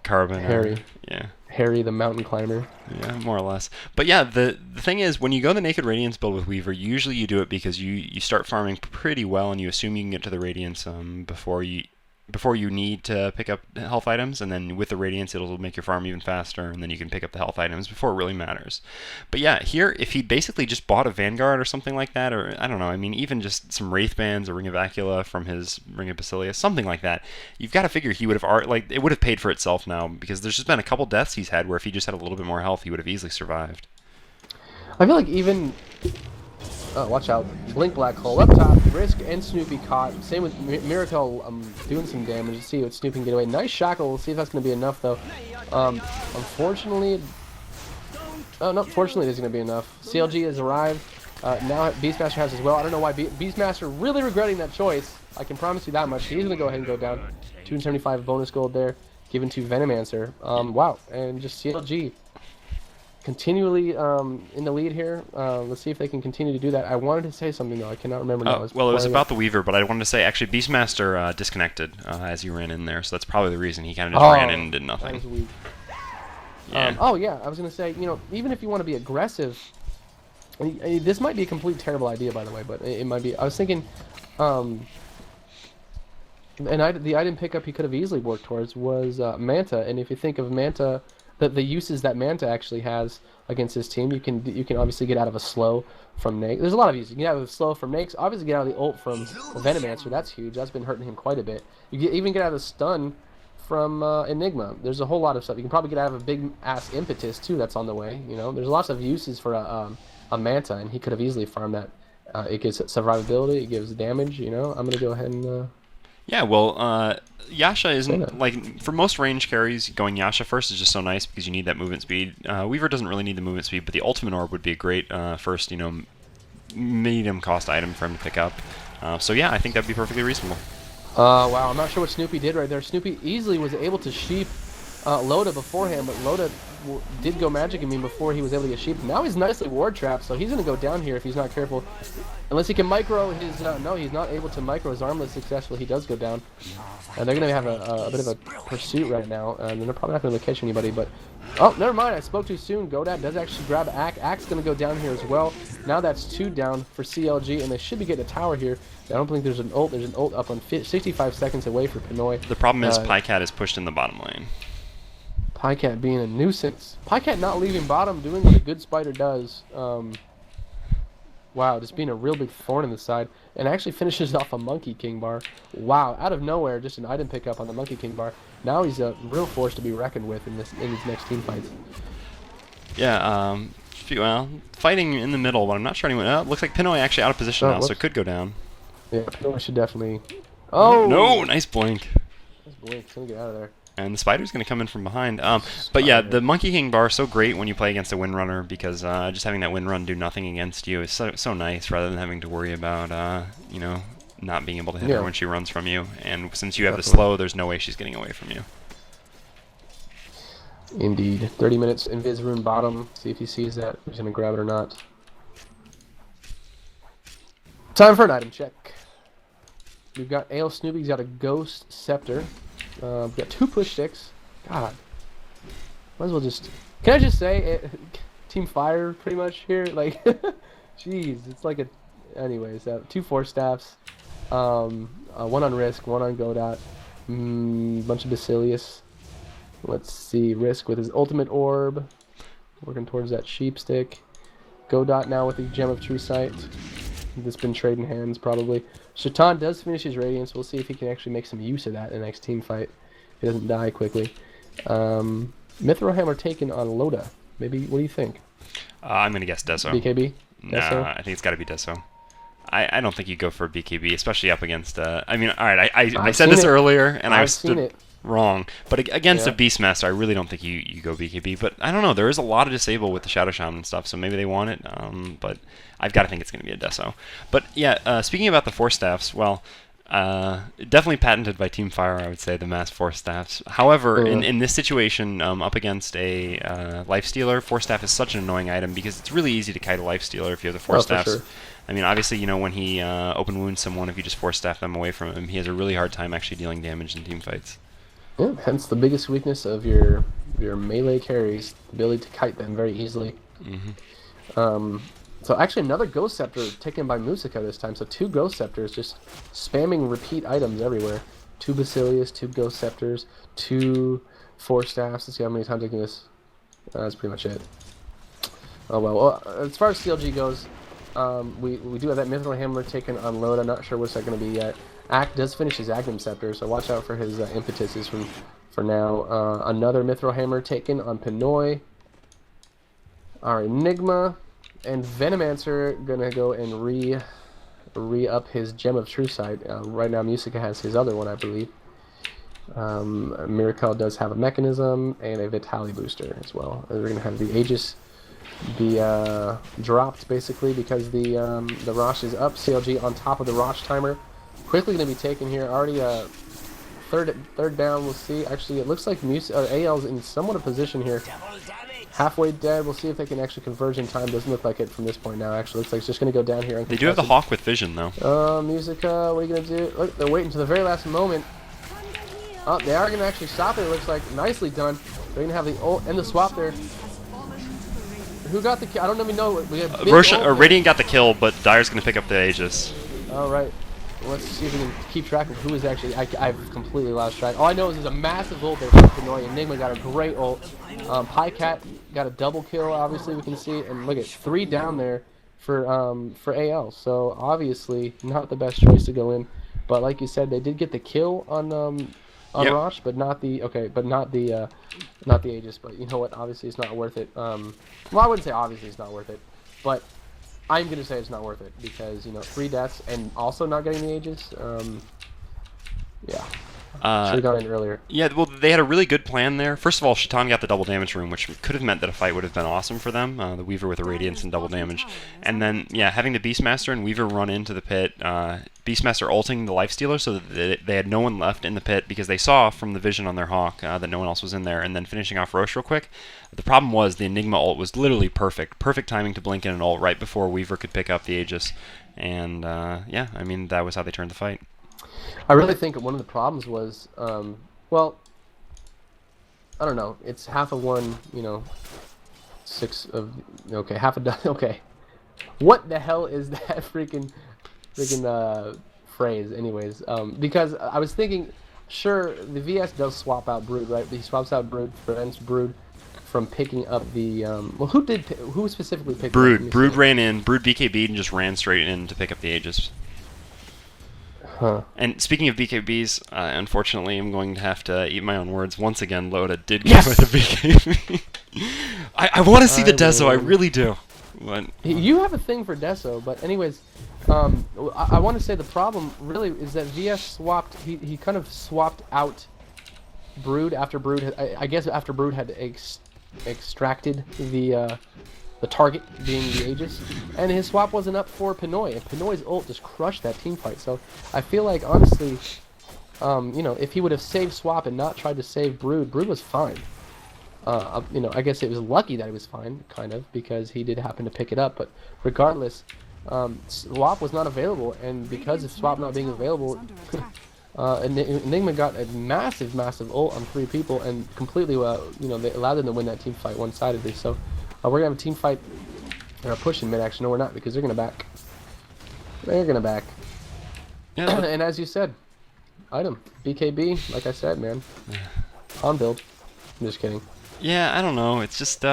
B: Carbon.
A: Harry.
B: Yeah.
A: Harry the mountain climber.
B: Yeah, more or less. But yeah, the thing is, when you go the Naked Radiance build with Weaver, usually you do it because you start farming pretty well and you assume you can get to the Radiance before you need to pick up health items, and then with the Radiance it'll make your farm even faster, and then you can pick up the health items before it really matters. But yeah, here, if he basically just bought a Vanguard or something like that, or I don't know, I mean, even just some Wraith Bands or Ring of Acula from his Ring of Basilius, something like that, you've got to figure he would have, like, it would have paid for itself now, because there's just been a couple deaths he's had where if he just had a little bit more health, he would have easily survived.
A: I feel like even... Oh, watch out. Blink Black Hole up top. Risk and Snoopy caught. Same with Miracle doing some damage. Let's see what Snoopy can get away. Nice Shackle. We'll see if that's going to be enough, though. Unfortunately... Oh, no, fortunately it isn't going to be enough. CLG has arrived. Now Beastmaster has as well. I don't know why Beastmaster really regretting that choice. I can promise you that much. He's going to go ahead and go down. 275 bonus gold there. Given to Venomancer. Wow. And just CLG... continually in the lead here. Let's see if they can continue to do that. I wanted to say something, though. I cannot remember now.
B: Well, it was about the Weaver, but I wanted to say, actually, Beastmaster disconnected as you ran in there, so that's probably the reason he kind of just ran in and did nothing.
A: That was weak.
B: Yeah.
A: Oh, yeah, I was going to say, even if you want to be aggressive, this might be a complete terrible idea, by the way, but it might be. I was thinking, the item pickup he could have easily worked towards was Manta, and if you think of Manta... The uses that Manta actually has against his team, you can obviously get out of a slow from Nakes. There's a lot of uses. You can get out of a slow from Nakes. Obviously, get out of the ult from Venomancer. That's huge. That's been hurting him quite a bit. You even get out of the stun from Enigma. There's a whole lot of stuff. You can probably get out of a big ass Impetus too. That's on the way. There's lots of uses for a Manta, and he could have easily farmed that. It gives survivability. It gives damage. I'm gonna go ahead and.
B: Yeah, well, Yasha isn't, like, for most range carries, going Yasha first is just so nice because you need that movement speed. Weaver doesn't really need the movement speed, but the Ultimate Orb would be a great first, medium cost item for him to pick up. So yeah, I think that'd be perfectly reasonable.
A: Wow, I'm not sure what Snoopy did right there. Snoopy easily was able to sheep Loda beforehand, but Loda did go magic in me before he was able to get sheep. Now he's nicely ward trapped, so he's going to go down here if he's not careful. Unless he can micro his... no, he's not able to micro his armlet successfully. He does go down. And they're going to have a bit of a pursuit right now. And they're probably not going to catch anybody, but... Oh, never mind. I spoke too soon. Godad does actually grab Ack. Ack's going to go down here as well. Now that's 2 down for CLG, and they should be getting a tower here. I don't think there's an ult. There's an ult up on 65 seconds away for Pinoy.
B: The problem is Pycat is pushed in the bottom lane.
A: Pycat being a nuisance. Pycat not leaving bottom, doing what a good spider does. Wow, just being a real big thorn in the side. And actually finishes off a Monkey King bar. Wow, out of nowhere, just an item pickup on the Monkey King bar. Now he's a real force to be reckoned with in these next team fights.
B: Yeah, well, fighting in the middle, but I'm not sure anyone... looks like Pinoy actually out of position now, so it could go down.
A: Yeah, Pinoy should definitely... Oh!
B: No, nice blink.
A: Nice blink, he's going to get out of there.
B: And the spider's going to come in from behind. But yeah, the Monkey King bar is so great when you play against a Windrunner because just having that Windrun do nothing against you is so nice rather than having to worry about, not being able to hit her when she runs from you. And since you have the slow, there's no way she's getting away from you.
A: Indeed. 30 minutes, Invis Rune bottom. See if he sees that. If he's going to grab it or not. Time for an item check. We've got Ale Snoopy. He's got a Ghost Scepter. We've got 2 push sticks. God. Might as well just... Can I just say, Team Fire pretty much here? Like, jeez, it's like a... Anyways, 2 Force Staffs. 1 on Risk, 1 on Godot. Bunch of Basilius. Let's see, Risk with his Ultimate Orb. Working towards that Sheep Stick. Godot now with the Gem of True Sight. That's been trading hands, probably. Shaitan does finish his Radiance. We'll see if he can actually make some use of that in the next team fight. If he doesn't die quickly. Mithril Hammer taken on Loda. Maybe, what do you think?
B: I'm going to guess Deso.
A: BKB?
B: Nah, I think it's got to be Deso. I don't think you go for BKB, especially up against... I mean, alright, I said this earlier, and I stood wrong. But against a Beastmaster, I really don't think you go BKB. But I don't know, there is a lot of disable with the Shadow Shaman and stuff, so maybe they want it. But I've got to think it's going to be a Deso. But yeah, speaking about the Force Staffs, well... definitely patented by Team Fire, I would say, the mass Force Staffs. However, in this situation, up against a Lifestealer, Force Staff is such an annoying item because it's really easy to kite a Lifestealer if you have the Force Staffs. Sure. I mean, obviously, when he open wounds someone, if you just Force Staff them away from him, he has a really hard time actually dealing damage in team fights.
A: Yeah, hence the biggest weakness of your melee carries, the ability to kite them very easily. So actually another Ghost Scepter taken by Musica this time. So 2 Ghost Scepters just spamming repeat items everywhere. 2 Basilius, 2 Ghost Scepters, 2 Force Staffs. Let's see how many times I can do this. That's pretty much it. Oh well. As far as CLG goes, we do have that Mithril Hammer taken on load. I'm not sure what's that going to be yet. Act does finish his Agnum Scepter, so watch out for his impetuses for now. Another Mithril Hammer taken on Pinoy. Our Enigma and Venomancer gonna go and re-up his Gem of True Sight. Right now Musica has his other one, I believe. Miracle does have a Mechanism and a Vitality Booster as well. We're gonna have the Aegis be dropped basically because the Rosh is up. CLG on top of the Rosh timer. Quickly gonna be taken here. Already third down. We'll see. Actually, it looks like AL's in somewhat of position here. Halfway dead. We'll see if they can actually converge in time. Doesn't look like it from this point now. Actually, looks like it's just gonna go down here.
B: They do have the Hawk with vision though.
A: Musica, what are you gonna do? Look, they're waiting to the very last moment. Oh, they are gonna actually stop it. It looks like nicely done. They're gonna have the ult and the swap there. Who got the kill? I don't even know. We have
B: Roshan, Radiant got the kill, but Dire's gonna pick up the Aegis.
A: All right. Let's see if we can keep track of who is actually. I've completely lost track. All I know is there's a massive ult there for Pinoy. Enigma got a great ult. Pycat got a double kill. Obviously, we can see, and look at 3 down there for AL. So obviously, not the best choice to go in. But like you said, they did get the kill on
B: Yep.
A: Rosh, but not the not the Aegis. But you know what? Obviously, it's not worth it. Well, I wouldn't say obviously it's not worth it, but I'm gonna say it's not worth it because 3 deaths and also not getting the Aegis. Yeah. Should have gone in earlier.
B: Yeah, well, they had a really good plan there. First of all, Shaitan got the double damage room, which could have meant that a fight would have been awesome for them. The Weaver with a Radiance and double damage. And then, yeah, having the Beastmaster and Weaver run into the pit, Beastmaster ulting the Lifestealer so that they had no one left in the pit because they saw from the vision on their Hawk that no one else was in there, and then finishing off Roche real quick. The problem was the Enigma ult was literally perfect. Perfect timing to blink in an ult right before Weaver could pick up the Aegis. And, yeah, I mean, that was how they turned the fight.
A: I really think one of the problems was, well, I don't know. It's half of one, 6 of, okay, half a dozen. Okay, what the hell is that freaking phrase? Anyways, because I was thinking, sure, the VS does swap out Brood, right? He swaps out Brood, prevents Brood from picking up the. Well, who specifically picked
B: Brood?
A: Up?
B: Brood ran in. Brood BKB'd and just ran straight in to pick up the Aegis.
A: Huh.
B: And speaking of BKBs, unfortunately, I'm going to have to eat my own words. Once again, Loda did go
A: Yes!
B: with a BKB. I want to see the Deso, I really do. But,
A: You have a thing for Deso, but anyways, I want to say the problem really is that VS swapped. He kind of swapped out Brood after Brood. I guess after Brood had extracted the target being the Aegis, and his swap wasn't up for Pinoy, and Pinoy's ult just crushed that team fight. So I feel like honestly, if he would have saved swap and not tried to save Brood, Brood was fine. I guess it was lucky that he was fine, kind of, because he did happen to pick it up. But regardless, swap was not available, and because of swap not being available, Enigma got a massive ult on 3 people, and completely, they allowed them to win that team fight one-sidedly. So. We're going to have a team fight or a push in mid-action. No, we're not, because they're going to back. They're going to back.
B: yeah,
A: And as you said, item. BKB, like I said, man. On build. I'm just kidding.
B: yeah, I don't know. It's just,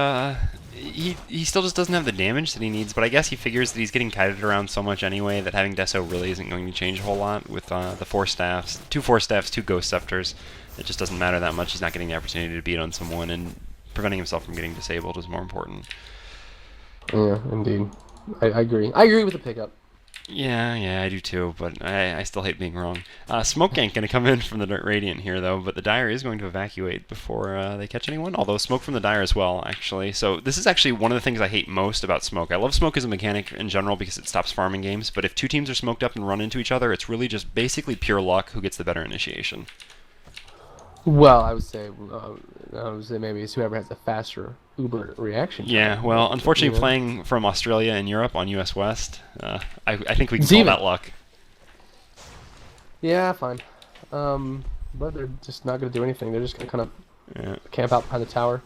B: he still just doesn't have the damage that he needs, but I guess he figures that he's getting kited around so much anyway that having Deso really isn't going to change a whole lot with the 4 staffs. 2 4 staffs, 2 Ghost Scepters. It just doesn't matter that much. He's not getting the opportunity to beat on someone, and preventing himself from getting disabled is more important.
A: Yeah, indeed. I agree. I agree with the pickup.
B: Yeah, I do too, but I still hate being wrong. Smoke Gank going to come in from the Radiant here, though, but the Dire is going to evacuate before they catch anyone, although Smoke from the Dire as well, actually. So this is actually one of the things I hate most about Smoke. I love Smoke as a mechanic in general because it stops farming games, but if 2 teams are smoked up and run into each other, it's really just basically pure luck who gets the better initiation.
A: Well, I would say maybe it's whoever has the faster Uber reaction.
B: Yeah, well, unfortunately, playing from Australia and Europe on US West, I think we can call that luck.
A: Yeah, fine. but they're just not going to do anything. They're just going to kind
B: Yeah.
A: of camp out behind the tower.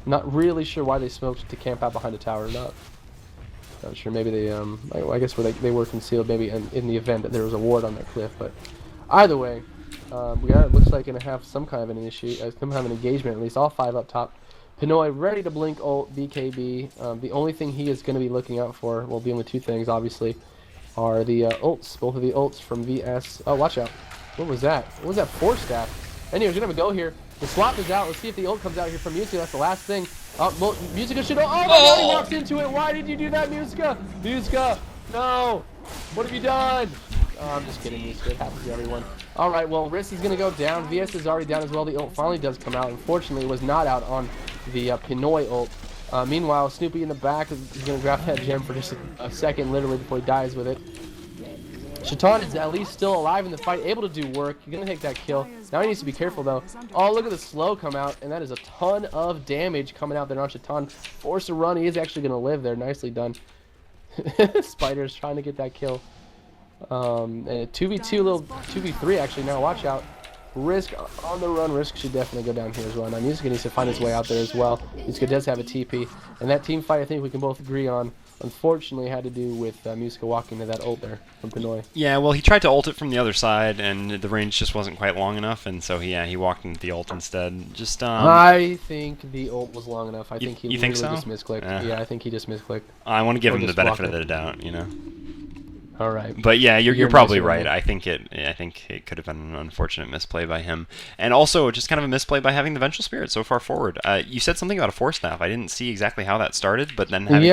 A: Not really sure why they smoked to camp out behind the tower. Not sure. Maybe they I guess they were concealed. Maybe in the event that there was a ward on that cliff. But either way, we are, it looks like, going to have some kind of an some kind of an engagement. At least all 5 up top. Pinoy ready to blink ult BKB. The only thing he is going to be looking out for, well, the only 2 things obviously, are the ults. Both of the ults from VS. Oh, watch out! What was that? What was that 4-staff? Anyways, we're gonna go here. The swap is out. Let's see if the ult comes out here from Musica. That's the last thing. Well, Musica should. Oh my God! He walks into it. Why did you do that, Musica? Musica, no! What have you done? Oh, I'm just kidding, Musica. It happens to everyone. All right. Well, Riss is gonna go down. VS is already down as well. The ult finally does come out. Unfortunately, it was not out on the Pinoy ult. Meanwhile, Snoopy in the back is going to grab that gem for just a second, literally, before he dies with it. Shaitan is at least still alive in the fight, able to do work. He's going to take that kill. Now he needs to be careful, though. Oh, look at the slow come out, and that is a ton of damage coming out there on Shaitan. Forced to run. He is actually going to live there. Nicely done. Spider's trying to get that kill. And a 2v2, little 2v3, actually. Now, watch out. Risk on the run. Risk should definitely go down here as well. Now Musica needs to find his way out there as well. Musica does have a TP, and that team fight I think we can both agree on, unfortunately, had to do with Musica walking to that ult there from Pinoy.
B: Yeah, well, he tried to ult it from the other side, and the range just wasn't quite long enough, and so he walked into the ult instead. Just
A: I think the ult was long enough. I think he
B: think so?
A: just misclicked. Yeah, I think he just misclicked.
B: I want to give him the benefit of the doubt, you know.
A: All right.
B: But yeah, you're probably right. I think it could have been an unfortunate misplay by him, and also just kind of a misplay by having the Vengeful Spirit so far forward. You said something about a 4-staff. I didn't see exactly how that started, but then having...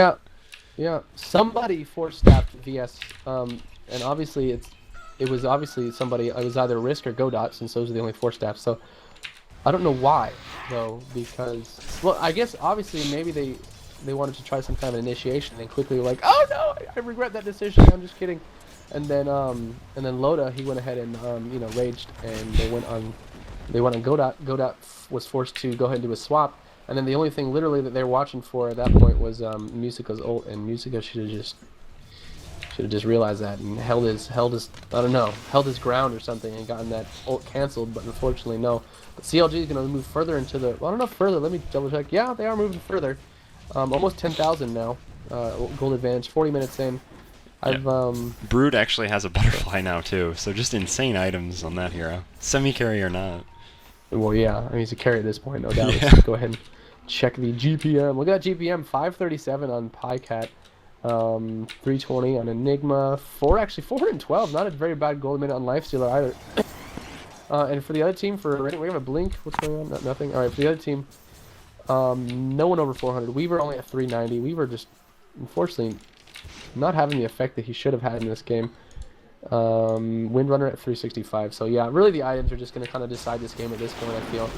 A: yeah, somebody 4-staffed VS, and obviously it was obviously somebody. It was either Risk or Godot, since those are the only 4-staffs. So I don't know why though, because, well, I guess obviously maybe they wanted to try some kind of initiation and quickly were like, oh no, I regret that decision. I'm just kidding. And then Loda, he went ahead and you know, raged, and they went on Godot. Godot was forced to go ahead and do a swap, and then the only thing literally that they were watching for at that point was Musica's ult, and Musica should have just realized that and held his I don't know, held his ground or something and gotten that ult canceled, but unfortunately no. But CLG is going to move further into the, well, I don't know, further. Let me double check. Yeah, they are moving further. Almost 10,000 now. Gold advantage. 40 minutes in.
B: Brood actually has a butterfly now too, so just insane items on that hero. Semi-carry or not.
A: Well, yeah, I mean, he's a carry at this point, no doubt.
B: Yeah.
A: Let's go ahead and check the GPM. Look at that GPM, 537 on Pycat, 320 on Enigma, 412. Not a very bad gold minute on Lifestealer either. And for the other team, we have a blink. What's going on? Nothing. All right, for the other team. No one over 400. We were only at 390. We were just, unfortunately, not having the effect that he should have had in this game. Windrunner at 365. So yeah, really the items are just going to kind of decide this game at this point, I feel.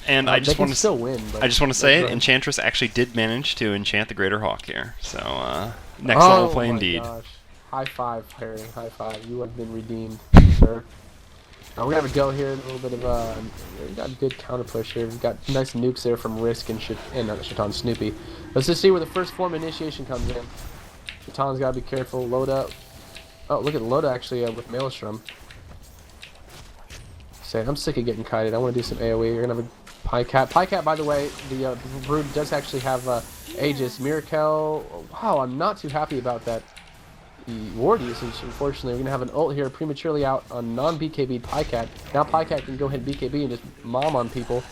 B: And I just want to
A: still win.
B: I just want to say, Enchantress actually did manage to enchant the Greater Hawk here. So next level play indeed.
A: Gosh. High five, Harry. High five. You have been redeemed, sir. We're gonna have a go here. A little bit of we got a good counter push here. We've got nice nukes there from Risk and Shaitan Snoopy. Let's just see where the first form initiation comes in. Shaitan's gotta be careful. Loda. Oh, look at Loda actually with Maelstrom. Saying, I'm sick of getting kited. I want to do some AoE. You're gonna have a Pycat. Pycat, by the way, the Brood does actually have Aegis. Miracle. Wow, I'm not too happy about that. The ward usage, unfortunately. We're going to have an ult here prematurely out on non-BKB Pycat. Now Pycat can go ahead and BKB and just mom on people.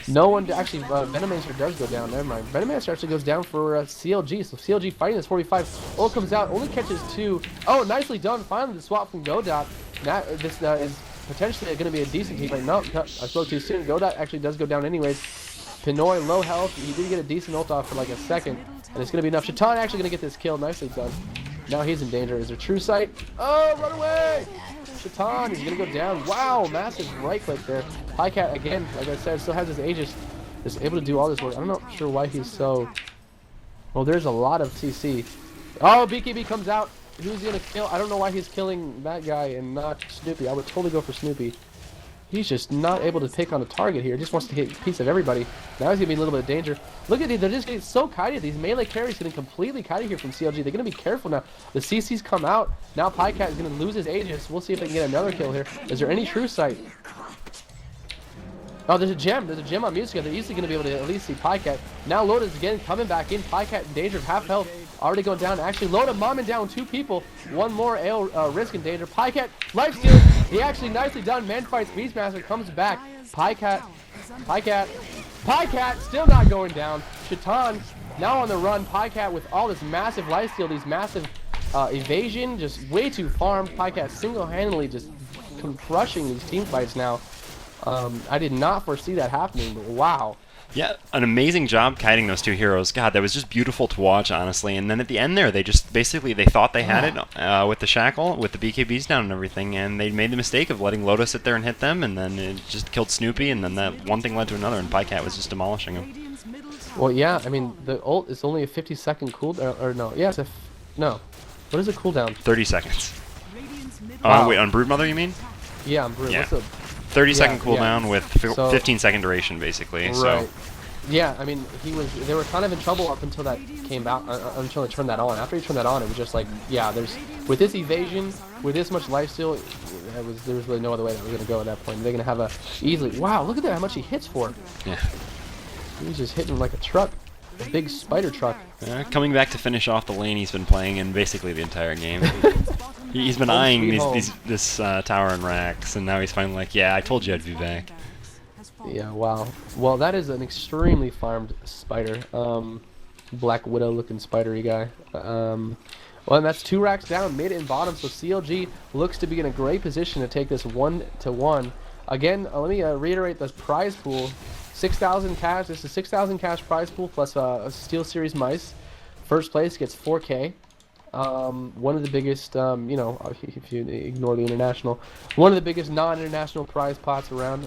A: No one, actually, Venomancer does go down, never mind. Venomancer actually goes down for CLG, so CLG fighting this 45. Ult comes out, only catches 2. Oh, nicely done, finally the swap from Godot. Now, this is potentially going to be a decent team, but no, I spoke too soon. Godot actually does go down anyways. Pinoy, low health, he did get a decent ult off for like a second, and it's going to be enough. Shaitan actually going to get this kill, nicely done. Now he's in danger. Is there true sight? Oh, run away! Shaitan, he's gonna go down. Wow, massive right click there. Pycat, again, like I said, still has his Aegis. Is able to do all this work. I'm not sure why he's so... Well, there's a lot of CC. Oh, BKB comes out. Who's he gonna kill? I don't know why he's killing that guy and not Snoopy. I would totally go for Snoopy. He's just not able to pick on a target here. He just wants to hit a piece of everybody. Now he's gonna be in a little bit of danger. Look at these, they're just getting so kited. These melee carries getting completely kited here from CLG. They're gonna be careful now. The CC's come out. Now Pycat is gonna lose his Aegis. We'll see if they can get another kill here. Is there any true sight? Oh, there's a gem. There's a gem on Musica. They're easily going to be able to at least see Pycat. Now Loda's again coming back in. Pycat in danger of half health. Already going down. Actually, Loda momming down 2 people. One more AO risk in danger. Pycat lifesteal. He actually nicely done. Man fights Beastmaster. Comes back. Pycat still not going down. Shaitan now on the run. Pycat with all this massive lifesteal. These massive evasion. Just way too farmed. Pycat single-handedly just crushing these team fights now. I did not foresee that happening, but wow.
B: Yeah, an amazing job kiting those 2 heroes. God, that was just beautiful to watch, honestly. And then at the end there, they just basically they thought they had it with the shackle, with the BKBs down and everything, and they made the mistake of letting Loda sit there and hit them, and then it just killed Snoopy, and then that one thing led to another, and Pycat was just demolishing him.
A: Well, yeah, I mean, the ult is only a 50-second cooldown, or no, yeah, no. What is a cooldown?
B: 30 seconds.
A: Wow.
B: Wait, on Broodmother you mean?
A: Yeah, I'm
B: Yeah.
A: What's
B: 30-second cooldown with
A: So-
B: 15-second duration, basically.
A: Right.
B: So.
A: Yeah, I mean, they were kind of in trouble up until that came out, until they turned that on. After he turned that on, it was just like, yeah, with this evasion, with this much lifesteal, there was really no other way that was going to go at that point. They're going to have a easily, wow, look at that, how much he hits for.
B: Yeah.
A: He's just hitting like a truck, a big spider truck.
B: Coming back to finish off the lane he's been playing in basically the entire game. He's been eyeing this tower and racks, and now he's finally like, yeah, I told you I'd be back.
A: Yeah, wow. Well, that is an extremely farmed spider. Black Widow looking spidery guy. Well, and that's 2 racks down, mid and bottom, so CLG looks to be in a great position to take this 1-1. Again, let me reiterate the prize pool. 6,000 cash. This is 6,000 cash prize pool plus a Steel Series mice. First place gets 4K. One of the biggest, you know, if you ignore the international, one of the biggest non-international prize pots around.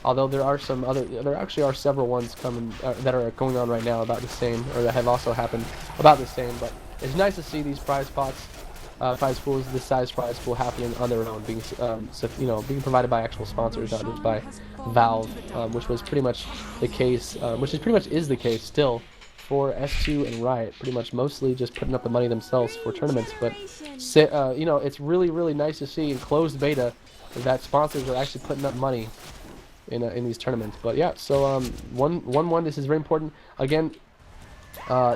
A: Although there are some other, there actually are several ones coming that are going on right now about the same, or that have also happened about the same. But it's nice to see these prize pots, prize pools, this size prize pool happening on their own, being, you know, being provided by actual sponsors, not just by Valve, which was pretty much the case, which is pretty much is the case still for S2 and Riot, pretty much mostly just putting up the money themselves for tournaments. But you know, it's really nice to see in closed beta that sponsors are actually putting up money in these tournaments. But yeah, so 1-1. This is very important. Again,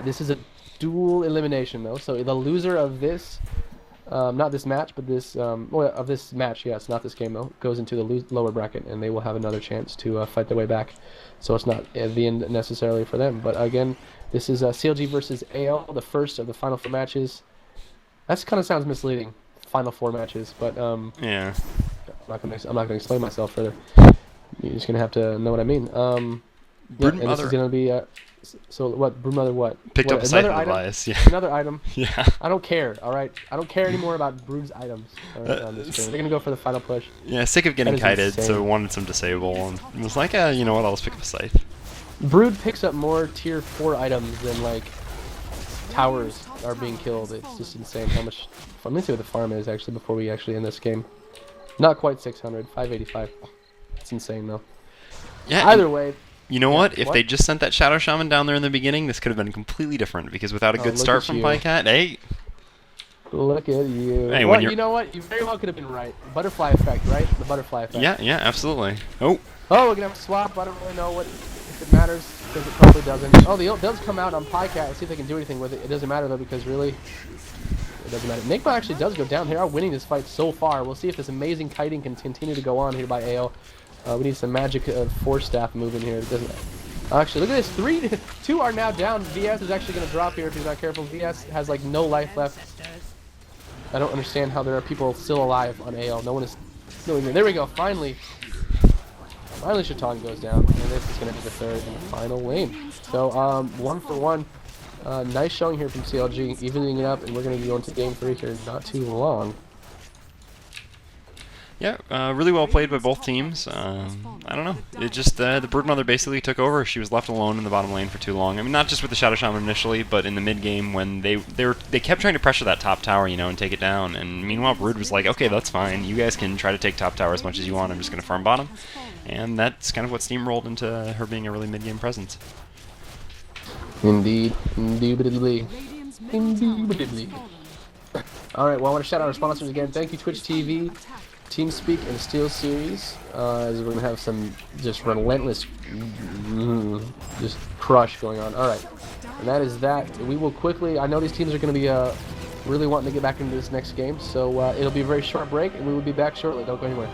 A: this is a dual elimination though, so the loser of this, not this match, but this of this match, yes, not this game though, goes into the lower bracket, and they will have another chance to fight their way back. So it's not the end necessarily for them. But again, this is CLG versus AL, the first of the final 4 matches. That kind of sounds misleading, final 4 matches, but
B: yeah,
A: I'm not gonna explain myself further. You're just gonna have to know what I mean. Yeah, and this is gonna be so what? Broodmother what?
B: Picked up a
A: another
B: Scythe
A: item?
B: Bias, yeah.
A: Another item.
B: Yeah.
A: I don't care. All right, I don't care anymore about Brood's items. On this game. They're gonna go for the final push.
B: Yeah, sick of getting
A: That is
B: kited,
A: insane.
B: so wanted some disable, and was like, you know what? I'll just pick up a Scythe.
A: Brood picks up more tier 4 items than like towers are being killed. It's just insane how much. Let me see what the farm is actually before we actually end this game. Not quite 600, 585. It's insane though.
B: Yeah.
A: Either way.
B: You know what? If they just sent that Shadow Shaman down there in the beginning, this could have been completely different. Because without a good
A: look
B: start
A: at
B: from
A: you.
B: Pycat, hey.
A: Look at you.
B: Hey,
A: Well,
B: when you're-
A: you know what? You very well could have been right. Butterfly effect, right? The butterfly effect.
B: Yeah, absolutely. Oh.
A: Oh, we're gonna have a swap. I don't really know what if it matters, because it probably doesn't. Oh, the ult does come out on Pycat. Let's see if they can do anything with it. It doesn't matter though, because really, it doesn't matter. Nigma actually does go down. They are winning this fight so far. We'll see if this amazing kiting can continue to go on here by AO. We need some magic 4-staff moving here. It doesn't. Actually, look at this. 2 are now down. VS is actually gonna drop here if he's not careful. VS has like no life left. I don't understand how there are people still alive on AL. No one is doing it. There we go. Finally, Shaitan goes down, and this is going to be the third and final lane. So, 1 for 1. Nice showing here from CLG, evening it up, and we're going to be going to game 3 here not too long.
B: Yeah, really well played by both teams. I don't know. It just the Broodmother basically took over. She was left alone in the bottom lane for too long. I mean, not just with the Shadow Shaman initially, but in the mid game when they kept trying to pressure that top tower, you know, and take it down. And meanwhile, Brood was like, okay, that's fine. You guys can try to take top tower as much as you want. I'm just going to farm bottom. And that's kind of what steamrolled into her being a really mid game presence.
A: Indeed, indubitably. Indubitably. Alright, well, I want to shout out our sponsors again. Thank you, Twitch TV. TeamSpeak and Steel Series, as we're going to have some just relentless just crush going on. Alright, and that is that. We will quickly, I know these teams are going to be really wanting to get back into this next game, so it'll be a very short break, and we will be back shortly. Don't go anywhere.